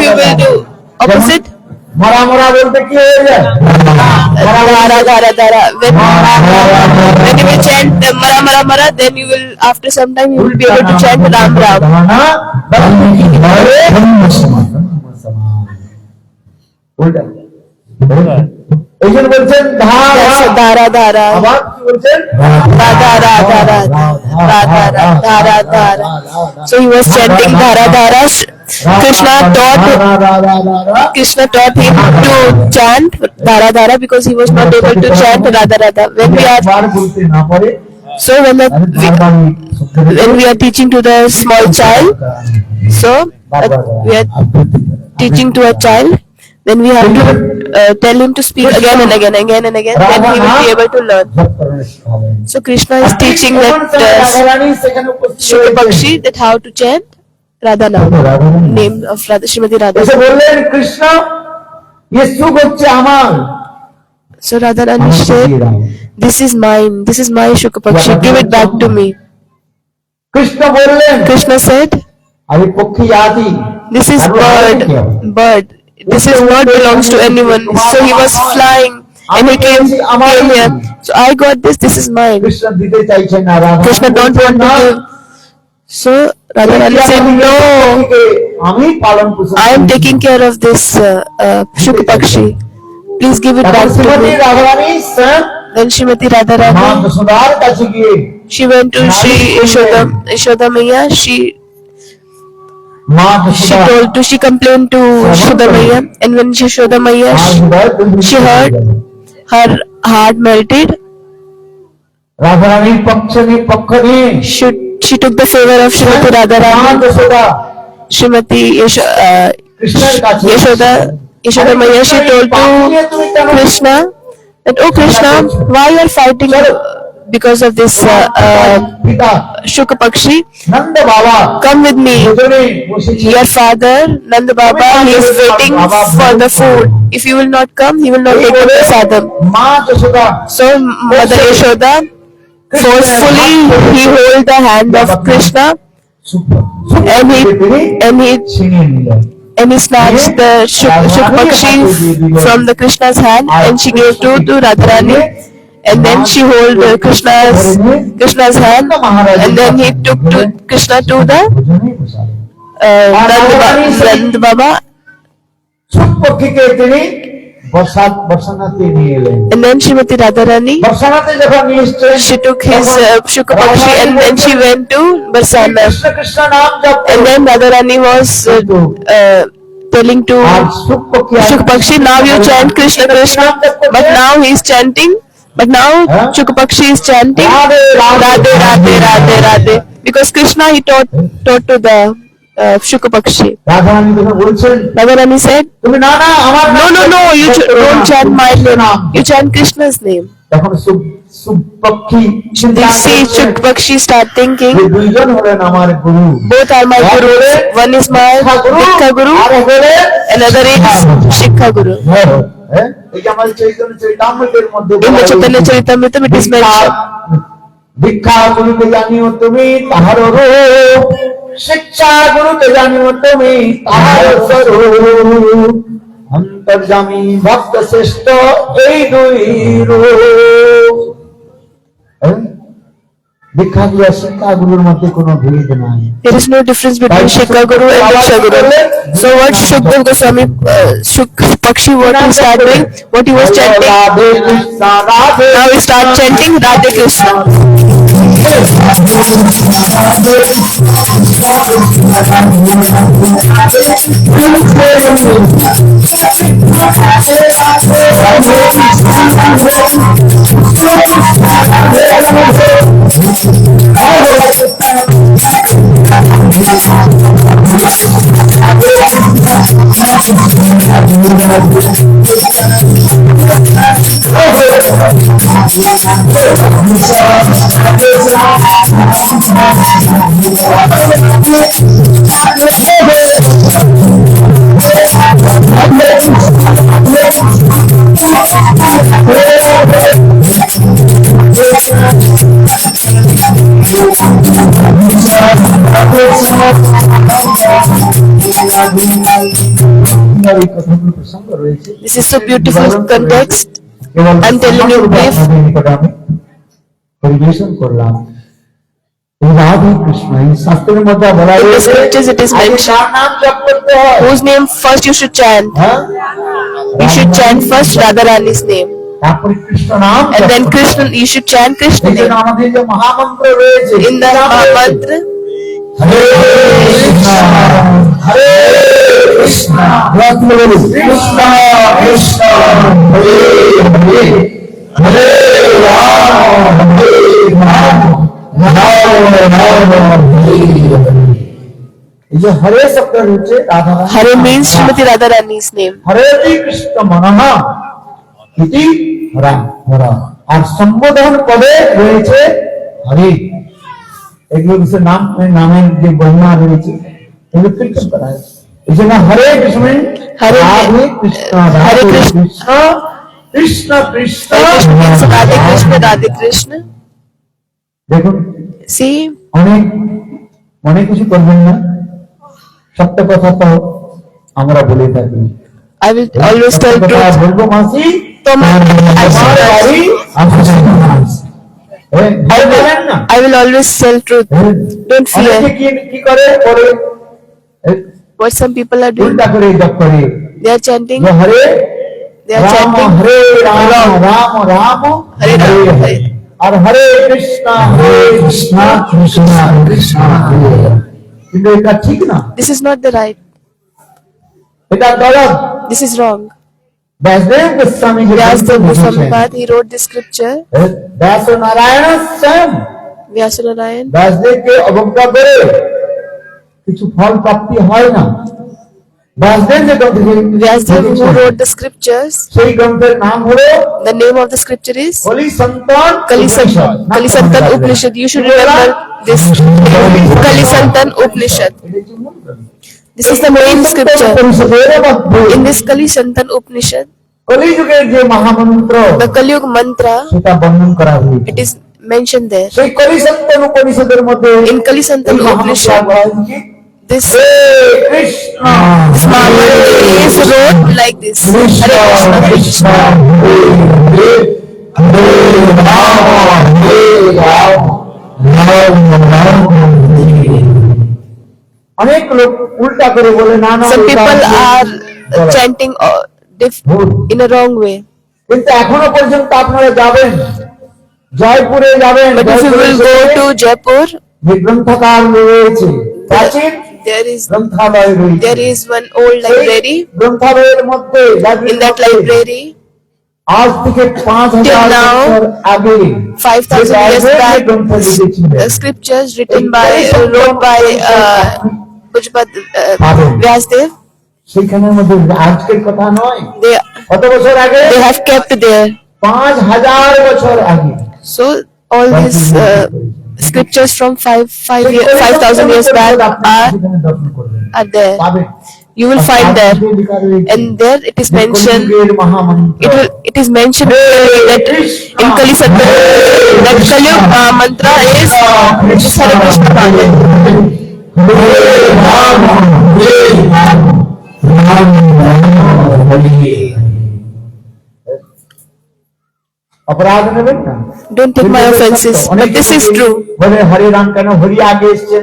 you will do opposite, মরা মরা বলতে কি হয়ে যায়? Dhara Dhara Dhara. When you will chant Mara Mara Mara, then you will, after some time, you will be able to chant Ram Ram. এই জন্য বলছেন Dhara Dhara. আবার কি বলছেন? Radha Radha Radha. Radha Dhara Dhara. So he was chanting Dhara Dhara. Krishna taught him to chant Dhara Dhara because he was not able to chant Radha Radha. বলতে না পারে So when we are teaching to the small child, so we are teaching to a child, then we have to tell him to speak again and again, then he will be able to learn. So Krishna is teaching that Shuk Pakshi that how to chant Radha Nam, name of Radha, Srimati Radha. এসে বললেন কৃষ্ণ ये সুখ হচ্ছে আমার। So Radharani said, this is mine, this is my Shuk Pakshi, give it back to me. Krishna বললেন Krishna said, আমি পক্ষী জাতি, this is bird, this is what belongs to anyone. So he was flying and he came here. So I got this, this is mine. Krishna দিতে চাইছেন না, Radha Krishna don't want to give. So Radharani said, no, আমি পালন পোষণ I am taking care of this Shuk Pakshi. Please give it back to Shrimati me. Radharani Then Srimati মা Radharani, যশোদার কাছে গিয়ে she went to Shri Yashoda Maiya. মা She complained to Yashoda Maiya, and when Yashoda Maiya, she heard, her heart melted. রাধারানীর পক্ষ নিয়ে She took the favor of Srimati মা Radharani. Yashoda Srimati কৃষ্ণের কাছে Yashoda Maiya, she told to Krishna that, oh Krishna, why you are fighting because of this পিতা Shukra Pakshi, Nanda বাবা come with me. দুজনে বসেছে Your father, Nanda Baba, he is waiting for the food. If you will not come, he will not take the prasadam. মা Yashoda So Mother Yashoda forcefully he hold the hand of Krishna and he ছিনিয়ে নিলেন and he snatched the Shukpakshi from the Krishna's hand and she gave to Radharani, and then she hold Krishna's hand, and then he took to Krishna to the দুজনেই বসালেন Nand Baba, সুপক্ষীকে তিনি বর্ষানাতে নিয়ে এলেন and then Srimati Radharani, বর্ষানাতে যখন নিয়ে এসছেন she took his Shukpakshi and then she went to Barsana, Krishna Krishna নাম জপ and then Radharani was telling to R সুপক্ষী Shukpakshi, now you chant Krishna Krishna, but now he is chanting, but now Shukpakshi is chanting Radhe Radhe Radhe Radhe, because Krishna he taught to the Shukpakshi. Radharani যখন বলছেন Radharani said, তুমি না না আমার no, you don't chant my name, you chant Krishna's name. তখন সুপক্ষী See, Shukpakshi start thinking, দুইজন হলেন আমার গুরু both are my gurus, one is my Dikha Guru, আর হলেন another is Shikha Guru. হ্যাঁ এই যে আমাদের চৈতন্য চরিতামৃতের মধ্যে In the Chaitanya Charitamrita it is mentioned, দীক্ষা গুরুকে জানিও তুমি তাহার রূপ, শিক্ষা গুরুকে জানিও তুমি তাহার স্বরূপ, অন্তর্যামী ভক্ত শ্রেষ্ঠ এই দুই রূপ। দীক্ষা গুরু আর শিক্ষা গুরুর মধ্যে কোনো ভেদ নাই। there is no difference between Shikha Guru and Diksha Guru. So what Shukdev Goswami, Shukpakshi, what he started doing, what he was chanting, Radhe Krishna Radhe now he start chanting Radhe Krishna. এই কথাগুলো প্রসঙ্গ রয়েছে। This is so beautiful context. Cable I'm telling you brief. আপনাদের নিকটে আমি পরিবেশন করলাম। এই রাধে কৃষ্ণ এই শাস্ত্রের মধ্যে বলা In the হয়েছে scriptures it is আগে mentioned, কার নাম জপ করতে হয়? whose name first you should chant. হ্যাঁ? You should chant first Radharani's name, তারপরে কৃষ্ণ নাম and জপ then করতে Krishna, you should chant হয়। Krishna এই জন্য name. আমাদের যে মহামন্ত্র রয়েছে In the Mahamantra, হরে কৃষ্ণ হরে কৃষ্ণ কৃষ্ণ কৃষ্ণ হরে হরে হরে রাম হরে রাম রাম রাম হরে হরে। এই যে হরে শব্দ হচ্ছে Radha Hare means Srimati Radharani's name. হরে কৃষ্ণ মনঃ ইতি রাম হরা, আর সম্বোধন পদে রয়েছে হরে। এগুলো কিছু নামের যে বর্ণনা রয়েছে এগুলো কীর্তন করা হয়। এই জন্য হরে কৃষ্ণ হরে রাধে কৃষ্ণ হরে Radhe Krishna Krishna Krishna Hare Krishna. Krishna means Radhe Krishna, Radhe Krishna. দেখুন See, অনেক কিছু করবেন না, সত্য কথা তো আমরা বলে থাকি। I will always tell সত্য কথা truth. বলবো মাসি তোমার বাড়ি আসবে না। I will always tell truth. Don't fear. অনেকে কি করে পরে What some people are doing, উল্টা করে জপ করে they are chanting, যে হরে they are Ram chanting Hare Ram Ram Ram Hare Hare Ram, হরে, আর হরে কৃষ্ণ কৃষ্ণ কৃষ্ণ হরে হরে। কিন্তু এটা ঠিক না, This is not the right. এটা গলত। This is wrong. Vyasdev Goswami যে Vyasdev গ্রন্থ Goswami লিখেছেন, Pad, he wrote this scripture. ব্যাস নারায়ণ স্বয়ং Vyasanarayan. ব্যাসদেবকে অবজ্ঞা করে কিছু ফল প্রাপ্তি হয় না। ব্যাসদেব যে গ্রন্থ Vyasdev who wrote the scriptures, সেই গ্রন্থের নাম হলো the name of the scripture is কলি সন্তান Kali Santan Upanishad. You should remember this. Kali Santan Upanishad. This is the main scripture. In this Kali Santan Upanishad, কলিযুগের যে মহামন্ত্র the Kaliyug mantra, সেটা বর্ণন করা হয়েছে it is mentioned there. সেই কলি সন্তান উপনিষদের মধ্যে In Kali Santan এই মহামন্ত্র Upanishad, বলা হয়েছে, this hey Krishna Mahamudra is wrote like this. Hare Krishna, Krishna. হে রাম হে রাম রাম রাম হরে। অনেক লোক উল্টা করে বলে না না Some এটা people are বলা। chanting in a wrong way. কিন্তু এখনো পর্যন্ত আপনারা যাবেন জয়পুরে যাবেন But if you will go to Jaipur, যে গ্রন্থাগার রয়েছে প্রাচীন there is গ্রন্থালয় রয়েছে there is one old library. গ্রন্থালয়ের মধ্যে In that library, আজ থেকে 5000 Till now, বছর আগে 5,000 years back, গ্রন্থ লিখেছিলেন the scriptures written by wrote by Pujapad Vyasdev, সেখানের মধ্যে আজকের কথা নয় they কত বছর আগে have kept there. 5000 বছর আগে So all these scriptures from 5,000 years back সেখানে দর্শন করবেন are there. পাবেন You will find there, and there it is mentioned. কলিযুগের মহামন্ত্র It is mentioned clearly that in Kali Santan that Kaliyug mantra is Hare Krishna Bhagavad. অপরাধ নেবেন না Don't take my offenses, but this is true. বলে হরে রাম কেন হরি আগে এসছে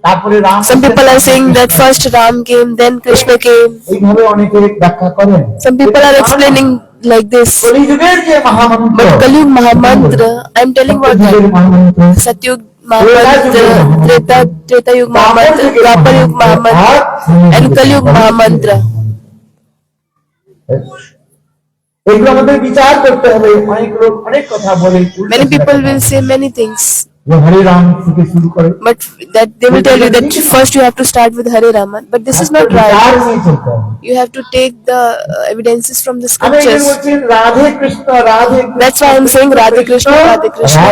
তারপরে Ram Some people are saying that first Ram came, then Krishna came. এইভাবে অনেকে ব্যাখ্যা করেন Some people are explaining like this. কলিযুগের যে মহামন্ত্র But Kaliyug Mahamantra, I am telling what কলিযুগের মহামন্ত্র Satyug Mahamantra, Treta Yug Mahamantra, Dwapar Yug Mahamantra, and Kaliyug Mahamantra. এগুলো আমাদের বিচার করতে হবে অনেক লোক অনেক কথা বলে Many people will say many things, যে হরে রাম থেকে শুরু করে but that they will tell you that first you have to start with Hare Rama. But this is not বিচার right. নিয়ে চলতে হবে You have to take the evidences from the আমি এখানে scriptures. বলছি Radhe Krishna Radhe Krishna, That's why I'm saying Radhe Krishna, Radhe Krishna.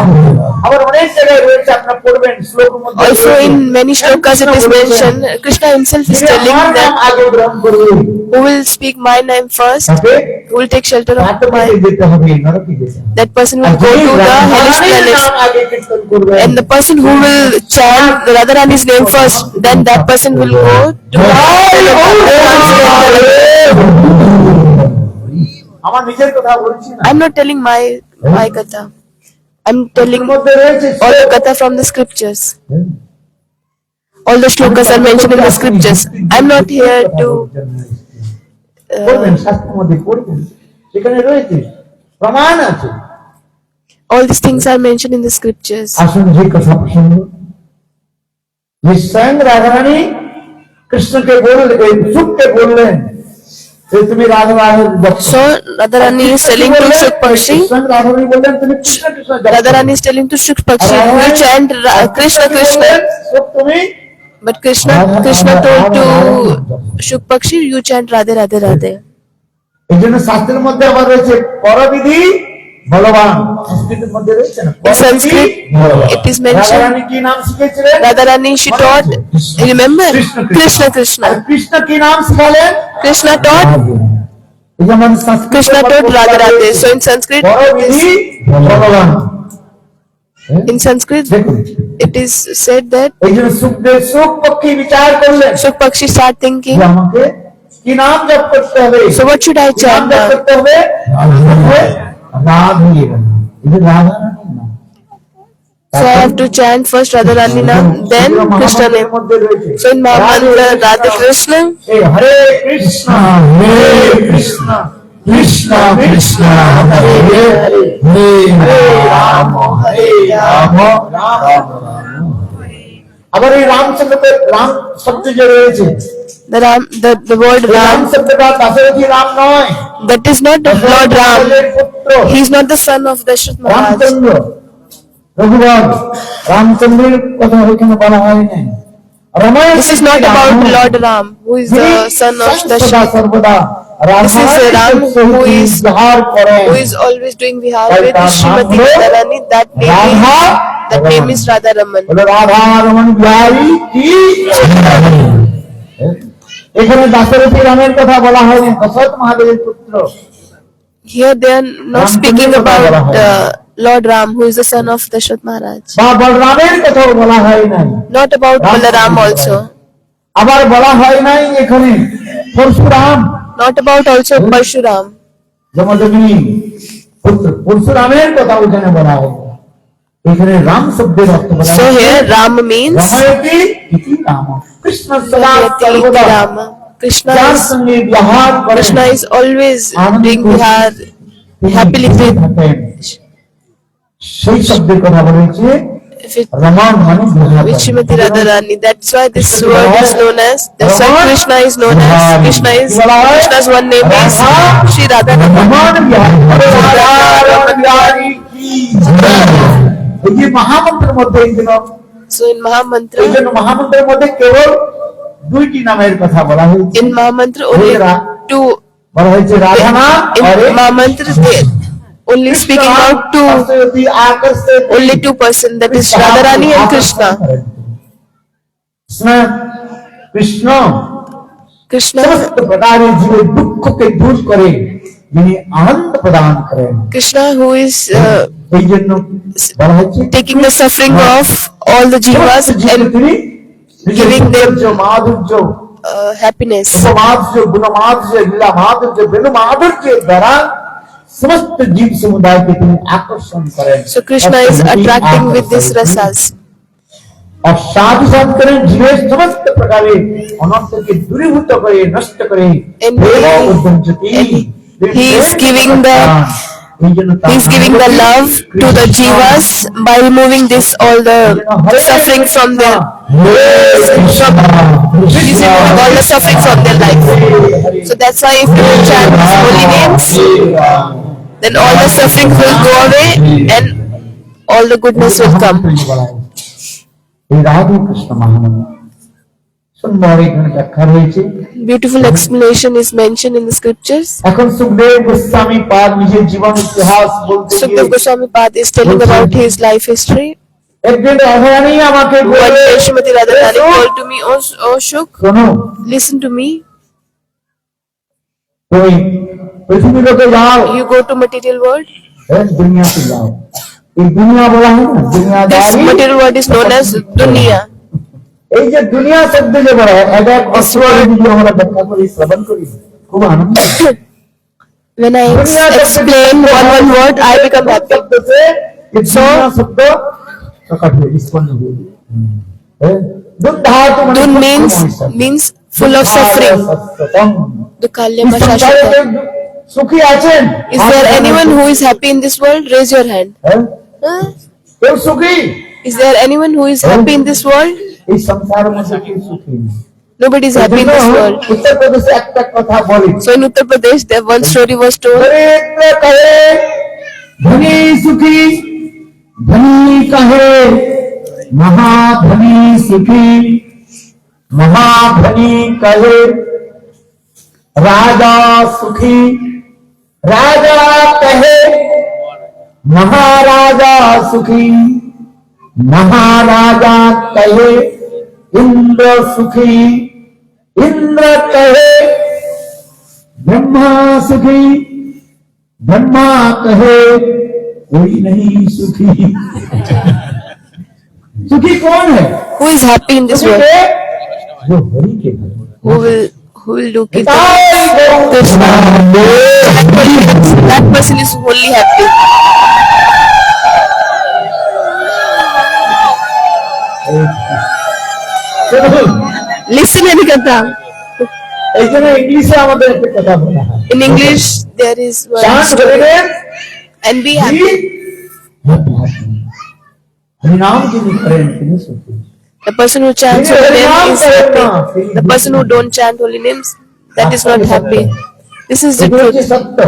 আবার অনেক জায়গায় রয়েছে আপনারা পড়বেন শ্লোকের মধ্যে Also in many shlokas it is mentioned, Krishna himself is telling আমার নাম that আগে গ্রহণ করবে who will speak my name first, তাকে who will take shelter of Noroke my, যেতে হবে নরকে যেতে হবে that person R will go যিনি to the hellish রাধারানীর planets. নাম আগে কীর্তন করবে And the person who will chant Radharani's name first, then that person will go to আমার নিজের কথা বলছি না I'm not telling my katha. I'm telling এর মধ্যে রয়েছে all the katha from the scriptures. All the shlokas are mentioned in the scriptures. I'm not here to পড়বেন শাস্ত্রের মধ্যে পড়বেন সেখানে রয়েছে প্রমাণ আছে all these things are mentioned in the scriptures. আসুন যে কথা প্রসঙ্গ যে স্বয়ং রাধারানী কৃষ্ণকে বললেন সুখকে বললেন যে তুমি রাধারানীর ভক্ত So Radharani is telling to Shukpakshi, স্বয়ং রাধারানী বললেন তুমি কৃষ্ণ কৃষ্ণ জপ করো। Radharani is telling to Shukpakshi, you chant Krishna Krishna. সুখ তুমি But Krishna told to Shukpakshi, you chant Radhe Radhe Radhe. এই জন্য শাস্ত্রের মধ্যে আবার রয়েছে পরবিধি বলবান সংস্কৃতের মধ্যে রয়েছে না In Sanskrit, it is mentioned. Radharani কি নাম শিখেছিলেন Radharani she taught, remember? Krishna R Krishna. Krishna কি নাম শিখালেন Krishna taught, এই যে আমাদের সংস্কৃত Krishna taught Radhe Radhe. So in Sanskrit, পরবিধি বলবান in Sanskrit, দেখুন it is said that এই জন্য সুখদেব সুখ পক্ষী বিচার করলেন Shukpakshi start thinking, যে আমাকে কি নাম জপ করতে হবে so what should I কি নাম chant জপ now? করতে হবে রাধে এই যে রাধারানীর নাম So I have to chant first Radharani name, then Krishna name. So in Mahamantra, Radha Krishna, হরে কৃষ্ণ হরে কৃষ্ণ কৃষ্ণ কৃষ্ণ হরে হরে হরে রাম রাম রাম আবার এই রামচন্দ্রের রাম শব্দ যে রয়েছে the word রাম Ram, শব্দটা দাশরথী রাম নয় that is not the Lord Ram. দশরথের পুত্র He is not the son of Dashrath Maharaj. Ramchandra Raghubar রামচন্দ্রের কথা ওইখানে বলা হয় নাই रमय This is not about Lord Ram, who is the son of Dasharatha. सर्वदा This is Ram who is always doing vihar with Srimati Radharani. That name is Radha Raman. बोलो राधा रमन बिहारी की এখানে দাশরথী রামের কথা বলা হয়নি, দশরথ মহাদেবের পুত্র। Here they are not speaking about Lord Ram, who is the son of Dashrath Maharaj. বা বলরামের কথাও বলা হয় নাই, Not about Balaram also. আবার বলা হয় নাই এখানে Parashuram, Not about also Parshuram. Jamadagni পুত্র পরশুরামের কথা ওখানে বলা হয়। এখানে রাম শব্দের অর্থ বলা So হয় here Ram means রময়তি ইতি রাম, কৃষ্ণ সদা Ramayti সর্বদা Rama. যার সঙ্গে বিহার করে Krishna is always doing vihar happily with. সেই শব্দের কথা বলেছে রমণ মানে Bihar With Srimati Radharani. That's why this word is known as. That's why Krishna is known as. Krishna's one name is Shri Radharani. রমণ বিহার রমণ বিহারী কি এই যে মহামন্ত্রের মধ্যে এই জন্য So in Mahamantra, এই জন্য মহামন্ত্রের মধ্যে কেবল দুইটি নামের কথা বলা হয়েছে। in Mahamantra only two. বলা হয়েছে রাধা নাম In R Mahamantra they only speaking about only two person, that is Radharani and Krishna. Krishna Krishna সমস্ত প্রকারের জীবের দুঃখকে দূর করে যিনি আনন্দ প্রদান করেন, Krishna who is এই জন্য বলা হচ্ছে taking the suffering of all the jivas and তিনি giving them মাধুর্য happiness. মাধুর্য গুণ মাধুর্য লীলা মাধুর্য বেণু মাধুর্যের দ্বারা সমস্ত জীব সমুদায়কে তিনি আকর্ষণ করেন। So Krishna is attracting with these rasas. और साधु संत करें जीवेश समस्त प्रकारे अनर्थके दूरीभूत करे नष्ट करे And Dev उद्दंचति he is giving the love to the jivas by removing this all the suffering from their removing all the suffering from their life. So that's why if you chant these holy names, then all the suffering will go away and all the goodness will come. এই রাধা কৃষ্ণ মহামন্ত্র সুন্দর এখানে ব্যাখ্যা রয়েছে। Beautiful explanation is mentioned in the scriptures. এখন সুখদেব গোস্বামী পাদ নিজের জীবন ইতিহাস বলতে Sukdev Goswami Pad is telling about his life history. একদিন রাধারানী আমাকে One বলে, day Srimati Radharani told to me, "Oh Shuk, শোনো listen to me. তুমি পৃথিবী লোকে যাও, You go to material world. দুনিয়াতে যাও। এই দুনিয়া বলা হয় না, This দুনিয়াদারি। material world is known as dunya. এই যে দুনিয়া শব্দ যে বলা হয়, এটা এক অস্ত্র যদি আমরা ব্যাখ্যা করি শ্রবণ করি খুব আনন্দ। When I explain one word, I become happy. So শব্দ প্রকাশ হয়ে নিষ্পন্ন হয়ে Dun means full of suffering. Dukkhalyam Shashwata. সুখী আছেন? Is there anyone who is happy in this world? Raise your hand. Huh? কেউ সুখী? Is there anyone who is happy in this world? এই সংসারের মধ্যে কেউ সুখী নেই। Nobody is happy in this world. উত্তর প্রদেশে একটা কথা বলি, So in Uttar Pradesh, there one story was told. দরিদ্র কহে ধনী সুখী, ধনী কহে মহাধনী সুখী, মহাধনী কহে রাজা সুখী, রাজা কহে महाराजा सुखी, महाराजा कहे इंद्र सुखी, इंद्र कहे ब्रह्मा सुखी, ब्रह्मा कहे कोई नहीं सुखी। सुखी कौन है? Who is happy in this world? जो हरि के घर। Who will do kirtan? Krishna. That person is wholly happy. Listen any katha. এই জন্য ইংলিশে আমাদের একটা কথা বলা হয়, In English, there is one চাঁদ story. ধরে And be happy. हरिनाम जिन्हें करें तिन्हें सुखी। The person who chants holy name is happy. The person who don't chant holy names, that is not happy. This is the এগুলো হচ্ছে truth. সত্য।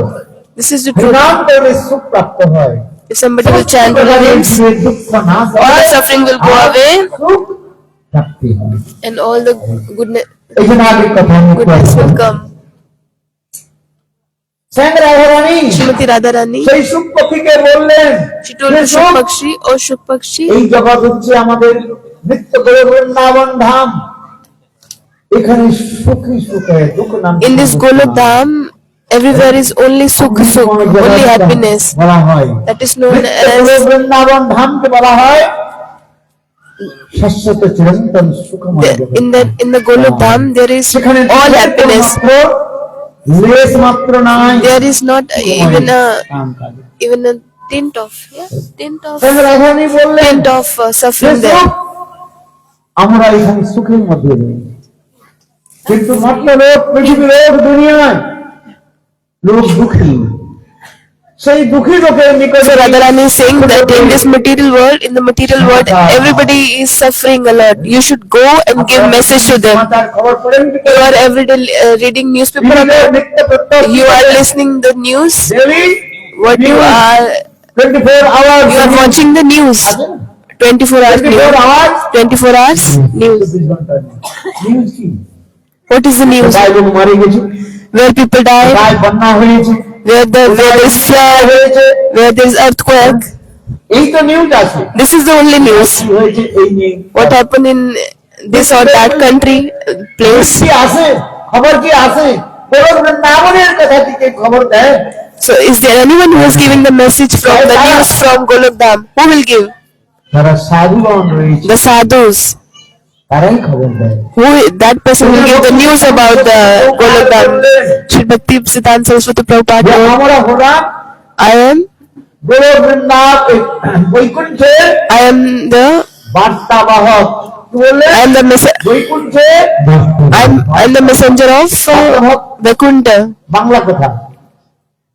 This is the truth. হরিনাম করলে সুখ প্রাপ্ত হয়। If somebody will chant holy names, জীবের দুঃখ নাশ all হয়, the suffering will go R away সুখ প্রাপ্তি হয়। and all the goodness এই জন্য আগের কথা আমি একটু will আসবো। come. স্বয়ং রাধারানী Srimati Radharani, সেই সুখ পক্ষীকে বললেন, she told "হে to সুখ, Shukpakshi, oh Shukpakshi, এই জগৎ হচ্ছে আমাদের নিত্য করে বৃন্দাবন ধাম, এখানে সুখী সুখে দুঃখ নাম in this Golok Dham, everywhere is only Sukh, only happiness. বলা হয়। That is known নিত্য করে as বৃন্দাবন ধামকে বলা হয় শাশ্বত চিরন্তন সুখময় জগৎ। in the Golok Dham there is সেখানে all happiness. লেশ মাত্র নাই। There is not even a কাম-কাজ। tint of tint of স্বয়ং রাধারানী বললেন, tint of suffering "hey there. সুখ, আমরা এখানে সুখের মধ্যে নেই, কিন্তু মাত্র লোক পৃথিবীর লোক দুনিয়ায় লোক দুঃখী, সেই দুঃখী লোকের নিকটে So Radharani is saying that in this material world, everybody is suffering a lot. You should go and give message to them. সমাচার খবর পড়েন কি You are every day reading newspaper. নিত্য প্রত্যক্ষ You are listening the news. daily What you are 24 hours you are watching the news. 24 hours 24 news. hours 24 hours news. 24 ঘন্টা news কি What is the news? কোথায় লোক মারা গেছে, Where people die, কোথায় বন্যা হয়েছে, where there is flood, হয়েছে, where there is earthquake. এই তো নিউজ আছে। This is the only news. কি হয়েছে এই নিয়ে What happened in this or that country, place. কি আছে, খবর কি আছে, বড় বৃন্দাবনের কথা থেকে খবর দেয়। So is there anyone who is giving the message from the news from Golok Dham? Who will give? যারা সাধুগণ রয়েছে The sadhus. তারাই খবর দেয়। Who that person will give the news about the Golok Dham? Shri Bhakti Siddhanta Saraswati যে Prabhupada. আমরা হলাম I am বড় Vrindavan বৈকুণ্ঠের the বার্তাবাহক। কি বললেন? I am the বৈকুণ্ঠের I am the messenger of Vaikuntha. Bangla কথা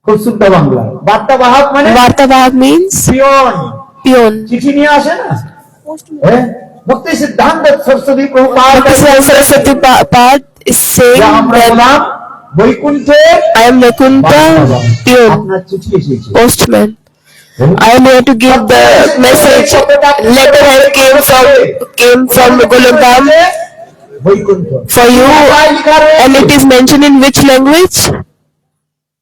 খুব শুদ্ধ বাংলা। বার্তাবাহক মানে Vartavahak means পিয়ন, peon. চিঠি নিয়ে আসে না, হ্যাঁ? ভক্তি সিদ্ধান্ত Saraswati Prabhupada Bhakti Siddhanta Saraswati Prabhupada is saying আমরা that হলাম বৈকুণ্ঠের I am Vaikuntha peon, আপনার চিঠি এসেছে। postman. I am here to give the message. Letter have came from Golok Dham Vaikuntha for you, ভাষায় লেখা রয়েছে। and it is mentioned in which language?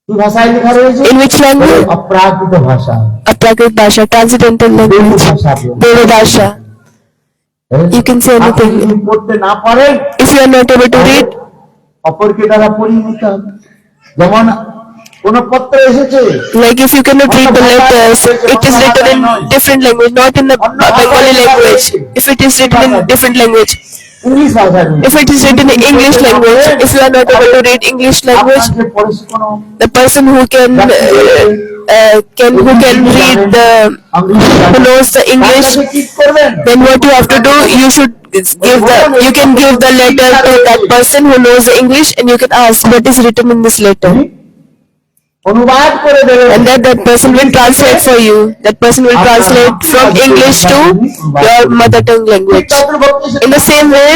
কি ভাষায় লেখা রয়েছে? In which language? অপ্রাকৃত ভাষা, Aprakrit Bhasha, transcendental দেবী language, ভাষা। Devadasha. You can say আপনি anything. যদি পড়তে না পারেন If you are not able to read, অপরকে দ্বারা পড়িয়ে নিতে হবে। যেমন কোন পত্র এসেছে, like if you cannot read the letters, it is written in different language, not in the Bengali language. If it is written in different language, English ভাষায় if it is written in English language, if you are not able to read English language, আপনাকে পড়ে কোনো the person who can read who knows the English, বাংলাতে কি করবেন? then what you have to do, you can give the letter to that person who knows the English, and you can ask what is written in this letter, অনুবাদ করে দেবেন। and that person will translate for you. That person will translate from English to your mother tongue language. In the same way,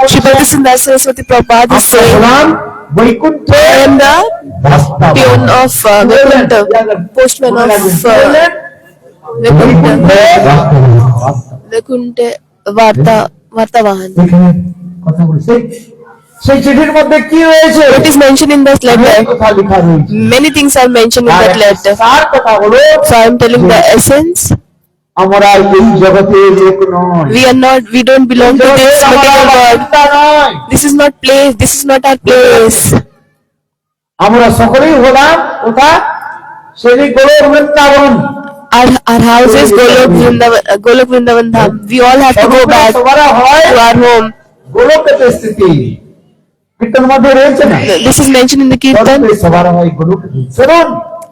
Shri Bhakti Siddhanta Saraswati Prabhupada is saying, Vaikuntha I am the peon of Vaikuntha, postman of Vaikuntha Vartavahan. এখানে কথা বলছে সেই চিঠির মধ্যে কি রয়েছে? What is mentioned in that অনেক letter? কথা লেখা রয়েছে। Many things are mentioned in R that letter. তার কথা হলো So I am telling the essence. আমরা এই জগতের লোক নয়। We don't belong to this material world. This is not place. This is not our place. আমরা সকলেই হলাম ওটা সেই গোলক Vrindavan. Our house is Golok Vrindavan Dham. We all have to go back to সবার হয় our home. গোলকের স্থিতি কীর্তন মধ্যে রয়েছে না? This is mentioned in the Kirtan. সবার হয় গোলক। শুনুন,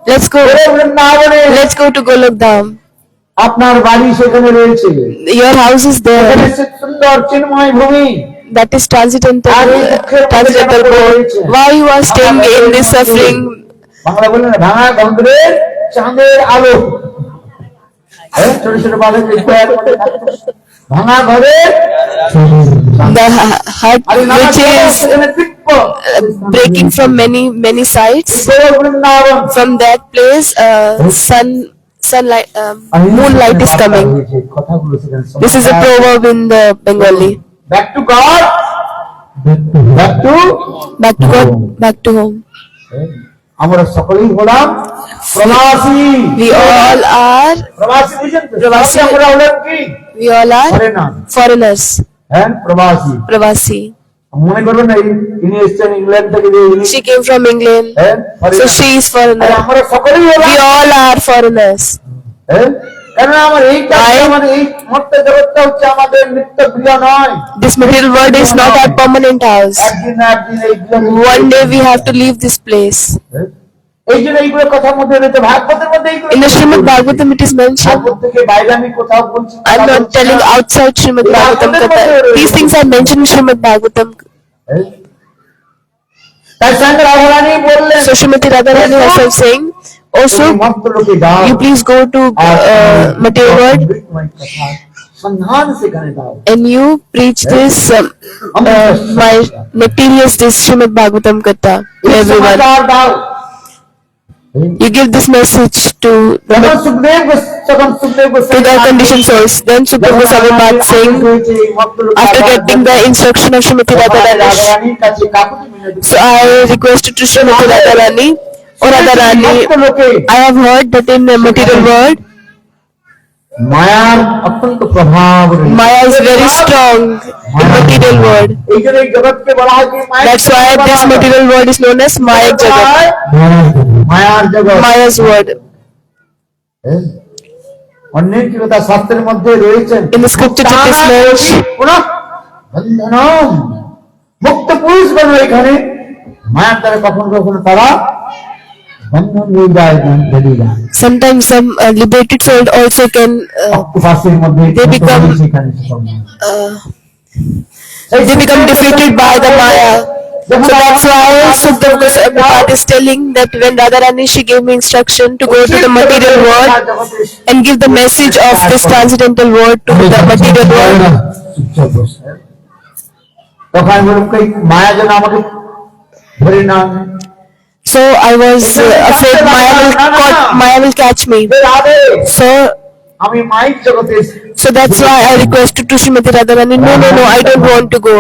Let's go. গোলক বৃন্দাবনে Let's go to Golok Dham. আপনার বাড়ি সেখানে রয়েছে, Your house is সেখানে there. সে সুন্দর চিন্ময় ভূমি। That is transcendental world. Why you are staying in this suffering? Bangla বললেন না, ভাঙা গন্ধের চাঁদের আলো। ছোট ছোট বালক ভাঙা ঘরের The heart which is breaking from many sides. From that place, sunlight, moonlight is coming. This is a proverb in the Bengali. back to God, back to back to God, back to home. আমরা সকলেই হলাম প্রবাসী। We all are প্রবাসী বুঝেন তো? প্রবাসী। আমরা হলাম কি? we all are Foreigner. foreigners. হ্যাঁ, প্রবাসী। Pravasi. মনে করবেন না ইনি এসেছেন ইংল্যান্ড থেকে, যে ইনি She came from England, হ্যাঁ, so foreigner। she is R foreigner. আমরা সকলেই হলাম, We all are foreigners. হ্যাঁ, কারণ আমার এই Why? আমাদের এই মর্ত্য জগৎটা হচ্ছে আমাদের নিত্য ক্রিয়া নয়। This material world is not our permanent house. একদিন না একদিন এইগুলো One day we have to leave this place. হ্যাঁ? এই জন্য এইগুলো কথার মধ্যে রয়েছে, ভাগবতের মধ্যে এইগুলো In the Srimad Bhagavatam it is mentioned. ভাগবত থেকে বাইরে আমি কোথাও বলছি না, I'm not বলছি telling না। outside Srimad Bhagavatam Katha. These things are mentioned in Srimad Bhagavatam. হ্যাঁ? তাই সঙ্গে রাধারানী বললেন, So Srimati Radharani herself saying, also তুমি মর্ত্য লোকে যাও, you please go to material world অমৃতময় কথা সন্ধান সেখানে দাও। and you preach this my materials, this Srimad Bhagavatam Katha to এই everyone. সমাচার দাও। You give this message to the যখন Sukhdev to the conditioned souls. Then Sukadeva Goswami Path saying, after getting the instruction of Srimati Radharani, রাধারানীর কাছে কাকুতি মিনতি so I requested to Srimati Radharani, O Radharani, মর্ত্য লোকে I have heard that in the material world, মায়ার অত্যন্ত প্রভাব রয়েছে। Maya is very strong in material world. এই জন্য এই জগৎকে বলা হয় কি মায়া। That's why this material world is known as Maya Jagat, মায়ার জগৎ। Maya's world. অনেক কথা শাস্ত্রের মধ্যে রয়েছে। In the scripture it is mentioned, বন্ধনম মুক্ত পুরুষগণ এখানে মায়ার দ্বারা কখনো কখনো তারা বন্ধন হয়ে যায়, বেরিয়ে যায়। sometimes some liberated soul also can অক্টোপাসের মধ্যে they become সেখানে they become defeated by the Maya. So that's why Sukadeva Goswami Path is telling that when Radharani she gave me instruction to go to the material world and give the message of this transcendental world to the material world. তখন আমি বললাম কই মায়া যেন আমাকে ধরে না নেয়। So I was afraid Maya will catch me. Radhe, So আমি মাইক জগতে এসেছি। so that's why I requested to Srimati Radharani, no, I don't want to go.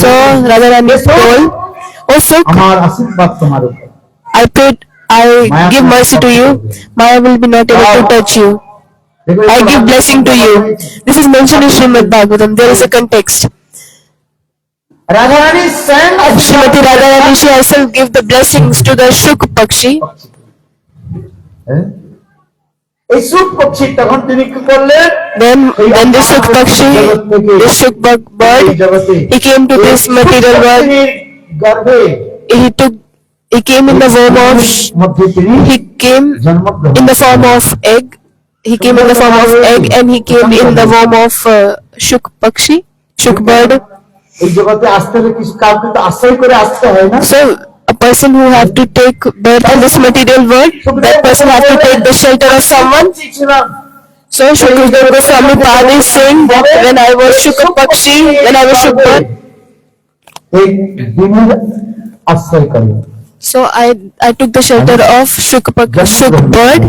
So Radharani told, oh Suk, আমার আশীর্বাদ তোমার উপর। I prayed, I give mercy to you. Maya will be not able to touch you. দেখো, I give blessing to you. This is mentioned in Srimad Bhagavatam. There is a context. Radharani স্বয়ং Srimati Radharani she herself give the blessings to the Shuk Pakshi. এই সুখ পক্ষী তখন তিনি কি করলেন? Then this Shuk Pakshi, this Shuk bird, he came to this material world. গর্ভে He came in the form of মধ্যে তিনি he came জন্মগ্রহণ in the form of egg. He came in the form of egg and he came in the form of Shuk Pakshi, Shuk bird. এই জগতে আসতে হলে কিছু কাউকে তো আশ্রয় করে আসতে হয় না। So a person who have to take birth in this material world, that person have to take the shelter of someone. So Sukadeva Goswami Path is saying that when I was Shuk Pakshi, when I was Shuk bird, এই দিনের আশ্রয় করে। so I took the shelter of Shuk bird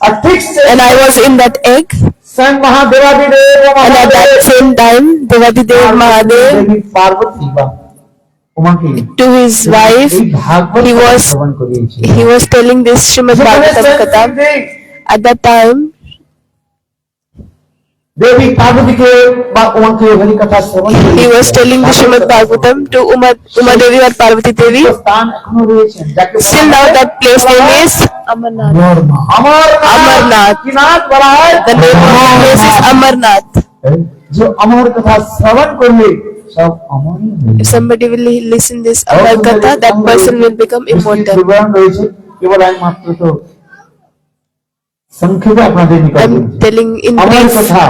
আর ঠিক and I was in that egg. স্বয়ং মহাদেবাদিদেব And at that same time, Devadidev Mahadev Parvati বা উমাকে to his wife, এই ভাগবত he was শ্রবণ করিয়েছে। he was telling this Srimad Bhagavatam Katha. At that time, দেবী পার্বতীকে বা উমাকে হরি কথা শ্রবণ he was telling the Srimad Bhagavatam to Uma Devi or Parvati Devi. স্থান এখনো রয়েছে, যাকে Still now that place name is Amarnath. Amarnath কি নাথ বলা হয়। The name of the place is Amarnath. যে অমর কথা শ্রবণ করলে সব অমরই হয়ে If যায়। somebody will listen this Amar Katha, that person will become immortal. বিবরণ রয়েছে, কেবল আমি মাত্র তো সংক্ষেপে আপনাদের নিকট I'm বলছি। telling in Amar brief. কথা,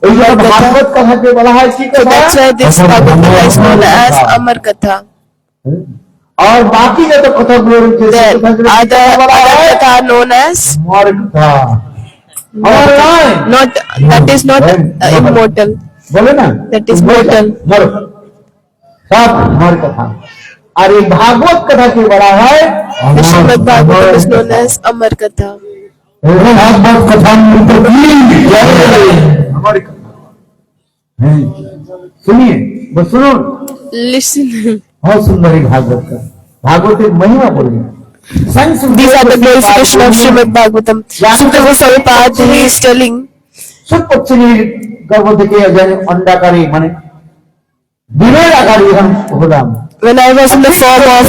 এই যে অমর কথা। ভাগবত কথাকে বলা হয় কি So কথা? that's why this Bhagavad is known as Amar Katha. আর বাকি যত কথাগুলো রয়েছে The সেই কথাগুলো other বলা হয় Katha are known as অমর কথা। অমর নয়, not, that is not immortal. বলে না That is mortal. মরো। সব অমর কথা। আর এই ভাগবত কথাকে বলা হয় The Srimad Bhagavatam is known as Amar Katha. ভাগবত কথা অমর কথা। हैं सुनिए बस सुनो Listen. बहुत सुंदर है भागवत का भागवत की महिमा बोलिए These are the glorification of Srimad Bhagavatam. Sukha Goswami Pad, he is telling, सब पक्षी गर्भ থেকে अंडाकारी माने বিনয় আকারী हम হলাম when I was in the form of,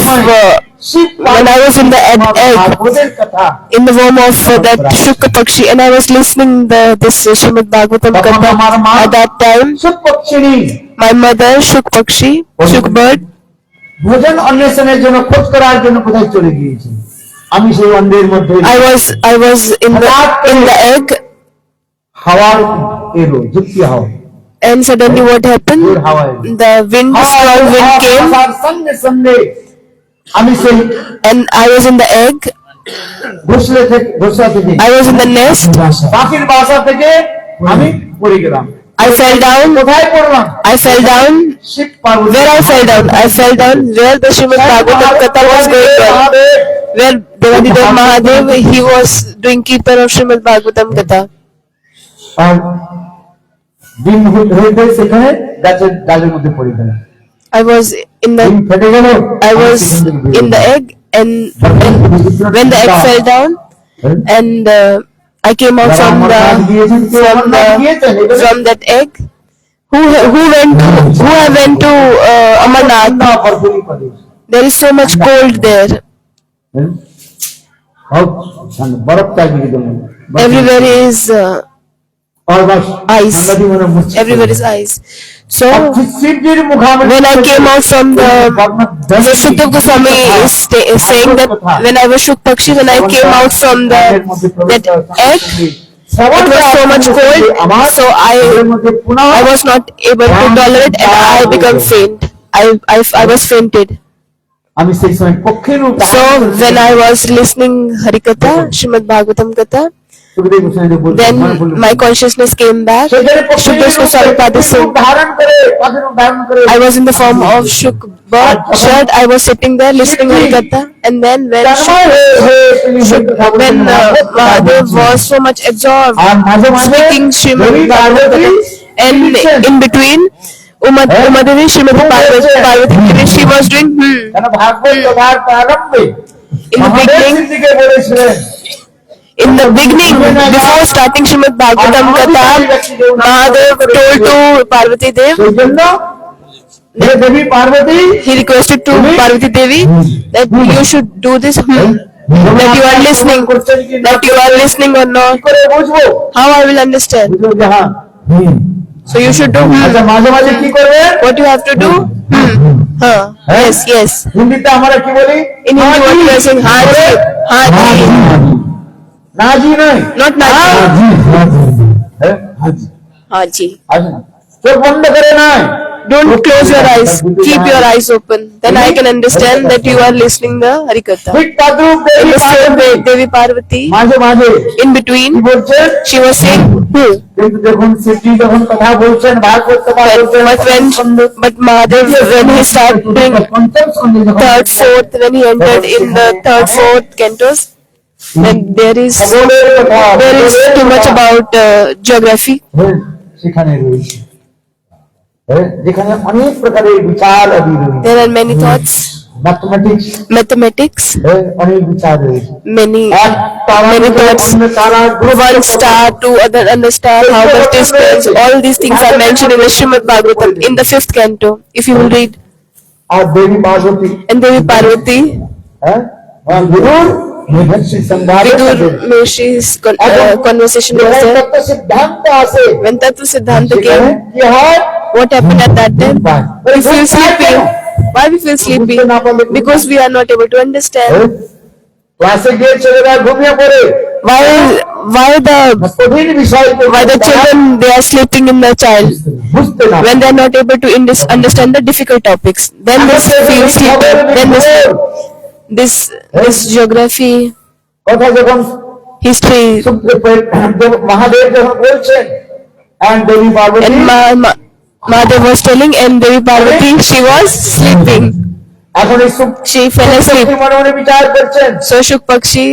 when I was in the egg, ভাগবতের কথা in the form of that Shukha Pakshi, and I was listening this Srimad Bhagavatam Katha at that time, सब पक्षी my mother, Shuk Pakshi, Shuk bird, ভোজন অন্বেষণের জন্য খোঁজ করার জন্য কোথায় চলে গিয়েছে আমি সেই অন্ডের মধ্যে I was in the egg, হাওয়ার এলো যুক্তি হাওয়া and suddenly what happened? The wind, strong wind came, হাওয়ার সঙ্গে সঙ্গে আমি সেই and I was in the egg, ঘোষলা থেকে I was in the nest, পাখির বাসা থেকে আমি পড়ে গেলাম I fell down, কোথায় পড়লাম I fell down, Shiva Parvati where I fell down where the Srimad Bhagavatam Katha was going on, where Devadidev Mahadev, he was doing keeper of Srimad Bhagavatam Katha. আর ডিম হয়ে সেখানে গাছের ডালের মধ্যে পড়ে গেল I was in ডিম the, ফেটে গেল I was in the egg, and when the egg fell down, and I came out from that egg. Who went to Amarnath? There is so much cold there. बर्फ चाहिए Everywhere is और बस ice. Everywhere is ice. So शिवजीर मुखामि when I came out from the, so Shukdev Goswami is saying that when I was Shuk Pakshi, when I came out from that egg, it was so much cold, so I was not able to tolerate, and I became faint. I was fainted. আমি সেই সময় পক্ষের রূপ So when I was listening Harikatha, Srimad Bhagavatam Katha, Sukhdev Goswami বলছেন then my consciousness came back. Shukdev Goswami Pad is saying, ধারণ করে পাখির রূপ ধারণ করে I was in the form of Shuk bird, shirt. I was sitting there listening Harikatha, and then when Mahadev was so much absorbed আর মাঝে মাঝে speaking Srimad Bhagavatam, and in between Umadevi, Srimati Parvati, she was doing কেন ভাগবত কথার প্রারম্ভে in the beginning. দিকে বলেছিলেন In the beginning, before starting Srimad Bhagavatam Katha, Mahadev told to Parvati Dev, সেই জন্য হে দেবী Parvati he requested to Parvati Devi that you should do this, that you are listening or not. করে বুঝবো How I will understand? বুঝবো যে হ্যাঁ So you should do আচ্ছা মাঝে মাঝে কি করবে what you have to do. Yes. হিন্দিতে আমরা কি বলি In Hindi, what you are saying, Haji, নাজি নয় not Naji, হ্যাঁ হাজি Haji. আসুন চোখ বন্ধ করে নয় Don't close your eyes. Keep your eyes open. Then I can understand that you are listening the Harikatha. ঠিক তদ্রূপ In Devi the same way, Parvati Devi Parvati, মাঝে মাঝে in কি between, বলছে she was saying, কিন্তু দেখুন শিবজি যখন কথা বলছেন ভাগবত কথা বলছেন but Mahadev, when he started doing পঞ্চম স্কন্ধে যখন third, fourth, when he entered in the third, fourth cantos, then there is too much about geography. সেখানে রয়েছে যেখানে অনেক প্রকারের বিচার আদি রয়েছে There are many thoughts, mathematics, অনেক বিচার রয়েছে many thoughts. অন্য তারা One star to another star, how much distance, all these things are mentioned in the Srimad Bhagavatam in the 5th canto, if you will read. R Devi Parvati And Devi Parvati, গুরুর মেঘর্ষি সংবাদে Vidur Mahari's conversation was there. তত্ত্ব সিদ্ধান্ত আছে When Tattva Siddhanta সেখানে came, কি হয় what happened at that time? We feel sleepy. Why we feel sleepy? Because we are not able to understand. ক্লাসে গিয়ে ছেলেরা ঘুমিয়ে পড়ে Why কঠিন বিষয় the children, they are sleeping in the child বুঝতে না when they are not able to understand the difficult topics. Then they feel sleepy. Then this geography, কথা যখন history, মহাদেব যখন বলছেন and Devi Parvati and Mahadev was telling, and Devi Parvati, she was sleeping. এখন এই She fell asleep. মনে মনে বিচার করছেন So Shuk Pakshi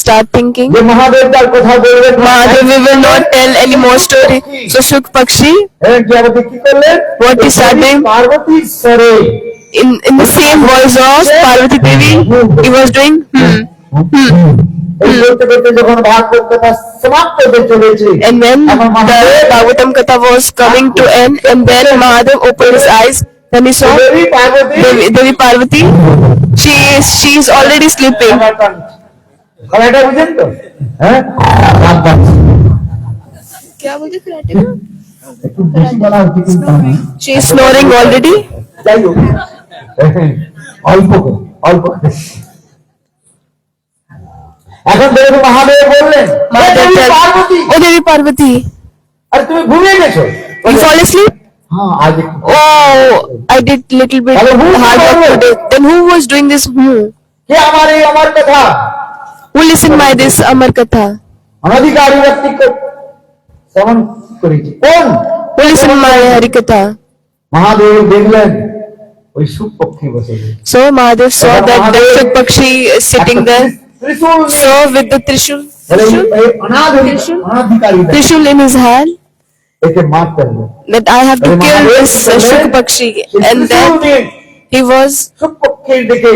start thinking, যে মহাদেব তার কথা বলবেন না। Mahadev, we will not tell any more story. So Shuk Pakshi, জ্ঞানবতী কি করলেন? What is that name? পার্বতীর স্বরে in the same voice of Parvati Devi, he was doing এই করতে করতে যখন ভাগবত কথা সমাপ্ত হতে চলেছে, And when এখন the Mahadev Bhagavatam Katha was coming to end, and then Mahadev opened his eyes, then he saw Devi Parvati Devi Parvati. She is already sleeping. গলাটা বুঝেন তো? হ্যাঁ, রাত বাজছে। একটু বেশি বলা হচ্ছে কিন্তু আমি। She is snoring already. যাই হোক, অল্প করে, অল্প করে। এখন দেবী মহাদেব বললেন, Mahadev দেবী said, Parvati, "Oh Devi Parvati, আরে তুমি ঘুমিয়ে গেছো? you fall asleep? হ্যাঁ, আজ একটু। Oh, I did little bit Hello, who is hard work Mahadev? today." Then who was doing this? কে আমার এই আমার কথা Who listened my this Amar Katha? অনধিকারী ব্যক্তি শ্রবণ করেছে? কোন? Who listened my Hari Katha? Mahadev দেখলেন ওই সুখ পক্ষী বসে গেছে। So Mahadev saw that the Shuk Pakshi is sitting there. ত্রিশূল নিয়ে, So with the Trishul, বলে এই অনাধিকারী ব্যক্তি, Trishul in his hand, একে মারতে হবে। that I have to kill this Shuk Pakshi. And then he সুখ-পক্ষীর দিকে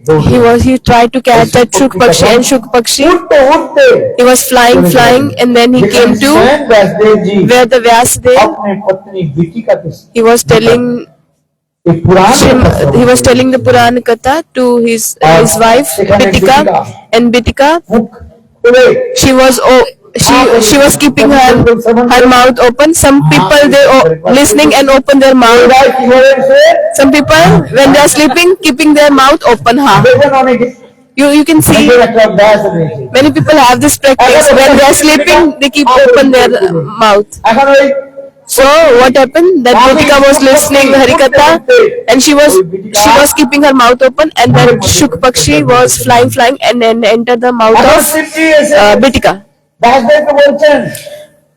দৌড়ে। he tried to catch that Shuk Pakshi, and Shuk Pakshi, উঠতে উঠতে he was flying, and then he came to স্বয়ং ব্যাসদেবজি where the Vyasadev, अपने पत्नी बिटिकाকে he was telling এই পুরাণ he was telling the Puran Katha to his wife Bitika, and Bitika, মুখ খুলে she was keeping her mouth open. Some people they listening and open their mouth. এরাই কি হয়েছে? Some people when they are sleeping keeping their mouth open. দেখেন অনেকে You can see অনেকের একটা অভ্যাস রয়েছে। many people have this practice. When they are sleeping they keep open their mouth. এখন ওই So what happened? That Bitika was listening Harikatha, and she was keeping her mouth open, and then Shuk Pakshi was flying and then entered the mouth এখন of শিবজি এসে Bitika. ব্যাসদেবকে বলছেন,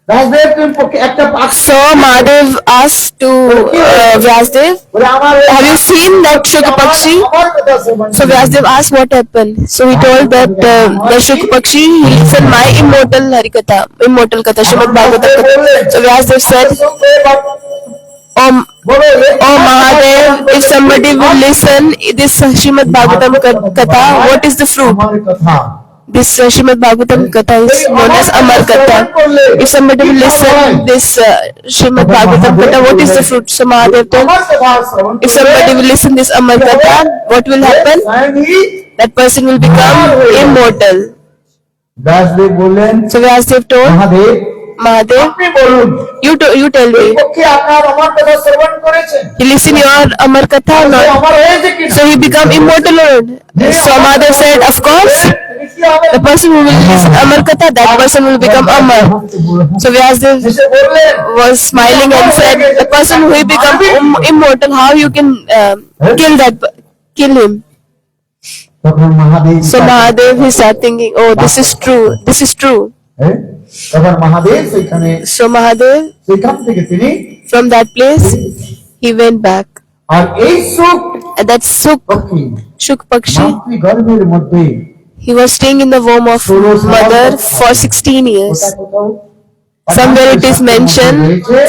ব্যাসদেব তুমি একটা পাখি So Mahadev asked to Vyasdev, বলে আমার "Have you seen that Shuk Pakshi?" আমার কথা শ্রবণ So Vyasdev asked what happened. So he told that the Shuk Pakshi he listened my immortal Harikatha, immortal Katha, Srimad Bhagavatam Katha. So Vyasdev said, বলো "Oh Mahadev, if somebody will listen this Srimad Bhagavatam Katha, what is the fruit?" আমার কথা This Srimad Bhagavatam Katha is known as Amar Katha. If somebody will listen this Srimad Bhagavatam Katha, what is the fruit? So Mahadev told, আমার কথা শ্রবণ if somebody will listen this Amar Katha, what will happen? স্বয়ংই That person will become immortal. Vyasdev বললেন, So Vyasdev told Mahadev Mahadev, আপনি বলুন you tell এই me. পক্ষে আপনার আমার কথা শ্রবণ করেছেন? He listen your Amar Katha or not? আমার হয়েছে কি? So he become immortal or not? So Mahadev said, of course. তুমি কি হবে? The person who will listen Amar Katha, that person will become Amar. So Vyasdev এসে বললেন, was smiling and said, the person who will become immortal, how you can kill him? তখন Mahadev So Mahadev he started thinking, oh, this is true. হ্যাঁ? তখন মহাদেব সেখানে So Mahadev, সেখান থেকে তিনি from that place, he went back. আর এই সুখ And that পক্ষী Shuk Pakshi, মাতৃগর্ভের মধ্যে he was staying in the womb of mother for 16 years. কোথাও Somewhere it is mentioned,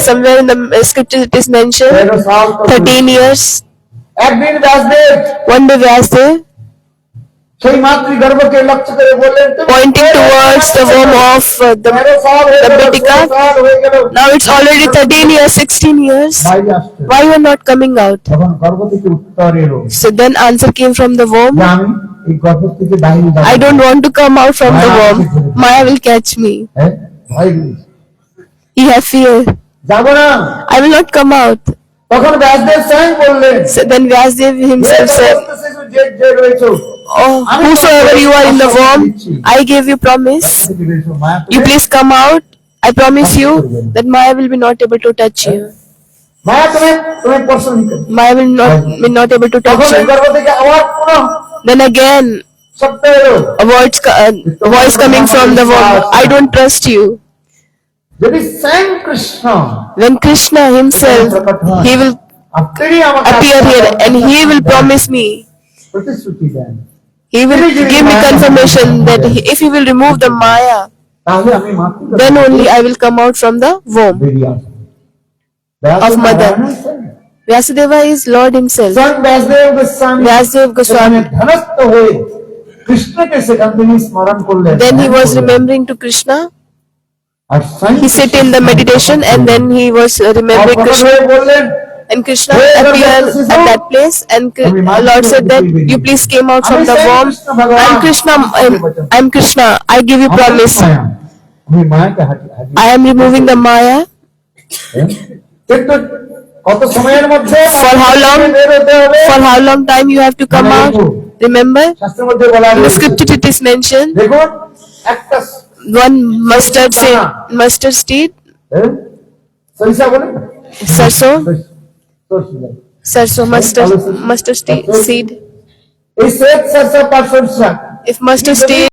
somewhere in the scriptures it is mentioned, 13 years. একদিন Vyasdev One day Vyasdev, সেই মাতৃগর্ভকে লক্ষ্য করে বললেন, তুমি pointing towards the womb of the 13 সাল হয়ে the গেল, Bitika. 16 সাল হয়ে গেল, Now it's already 13 years, 16 years. বাইরে আসছে। Why you are not coming out? তখন গর্ভ থেকে উত্তর এলো So then answer came from the womb. যে আমি এই গর্ভ থেকে বাইরে যাব I don't want to come out from the womb. Maya will catch me. হ্যাঁ, ভয় পেয়েছি। He have fear. যাব না। I will not come out. তখন ব্যাসদেব স্বয়ং বললেন, So then Vyasdev himself said, শিশু যে রয়েছে oh, whosoever you are in the womb, I gave you promise. You please come out. I promise you that Maya will be not able to touch you. মায়া তুমি প্রশ্ন নিতে Maya will not able to তখন touch এই you. গর্ভ থেকে আবার পুনঃ Then again, শব্দ এলো, a voice coming from the womb. I don't trust you. যদি স্বয়ং Krishna When Krishna himself, he will আপনি আমাকে appear here and he will promise me. প্রতিশ্রুতি দেন, He will give me confirmation that if he will remove the Maya, তাহলে আমি মাতৃ then only I will come out from the womb. বেরিয়ে আসবো। Of mother. Vyasdev Narayan Vyasadeva is Lord himself. স্বয়ং Vyasdev Goswami Vyasadeva Goswami. সেখানে ধ্যানস্থ হয়ে কৃষ্ণকে সেখান তিনি স্মরণ করলেন। Then he was করলেন। remembering to Krishna. আর স্বয়ং He sit in the meditation and then he was remembering প্রকট Krishna. হয়ে বললেন, And Krishna appeared at that place, and Lord said that you please came out from the womb. I'm Krishna. I give you আমার promise. মায়া। আমি মায়াকে হারিয়ে I am removing the Maya. কিন্তু কত সময়ের মধ্যে For how long? বের হতে হবে? For how long time you have to come out? Remember, শাস্ত্রের মধ্যে বলা in the হয়েছে। scripture it is mentioned দেখুন একটা one mustard seed, সরিষা বলে না? sarso, সরিষা। mustard seed. এই শ্বেত সরষা বা সরিষা If mustard seed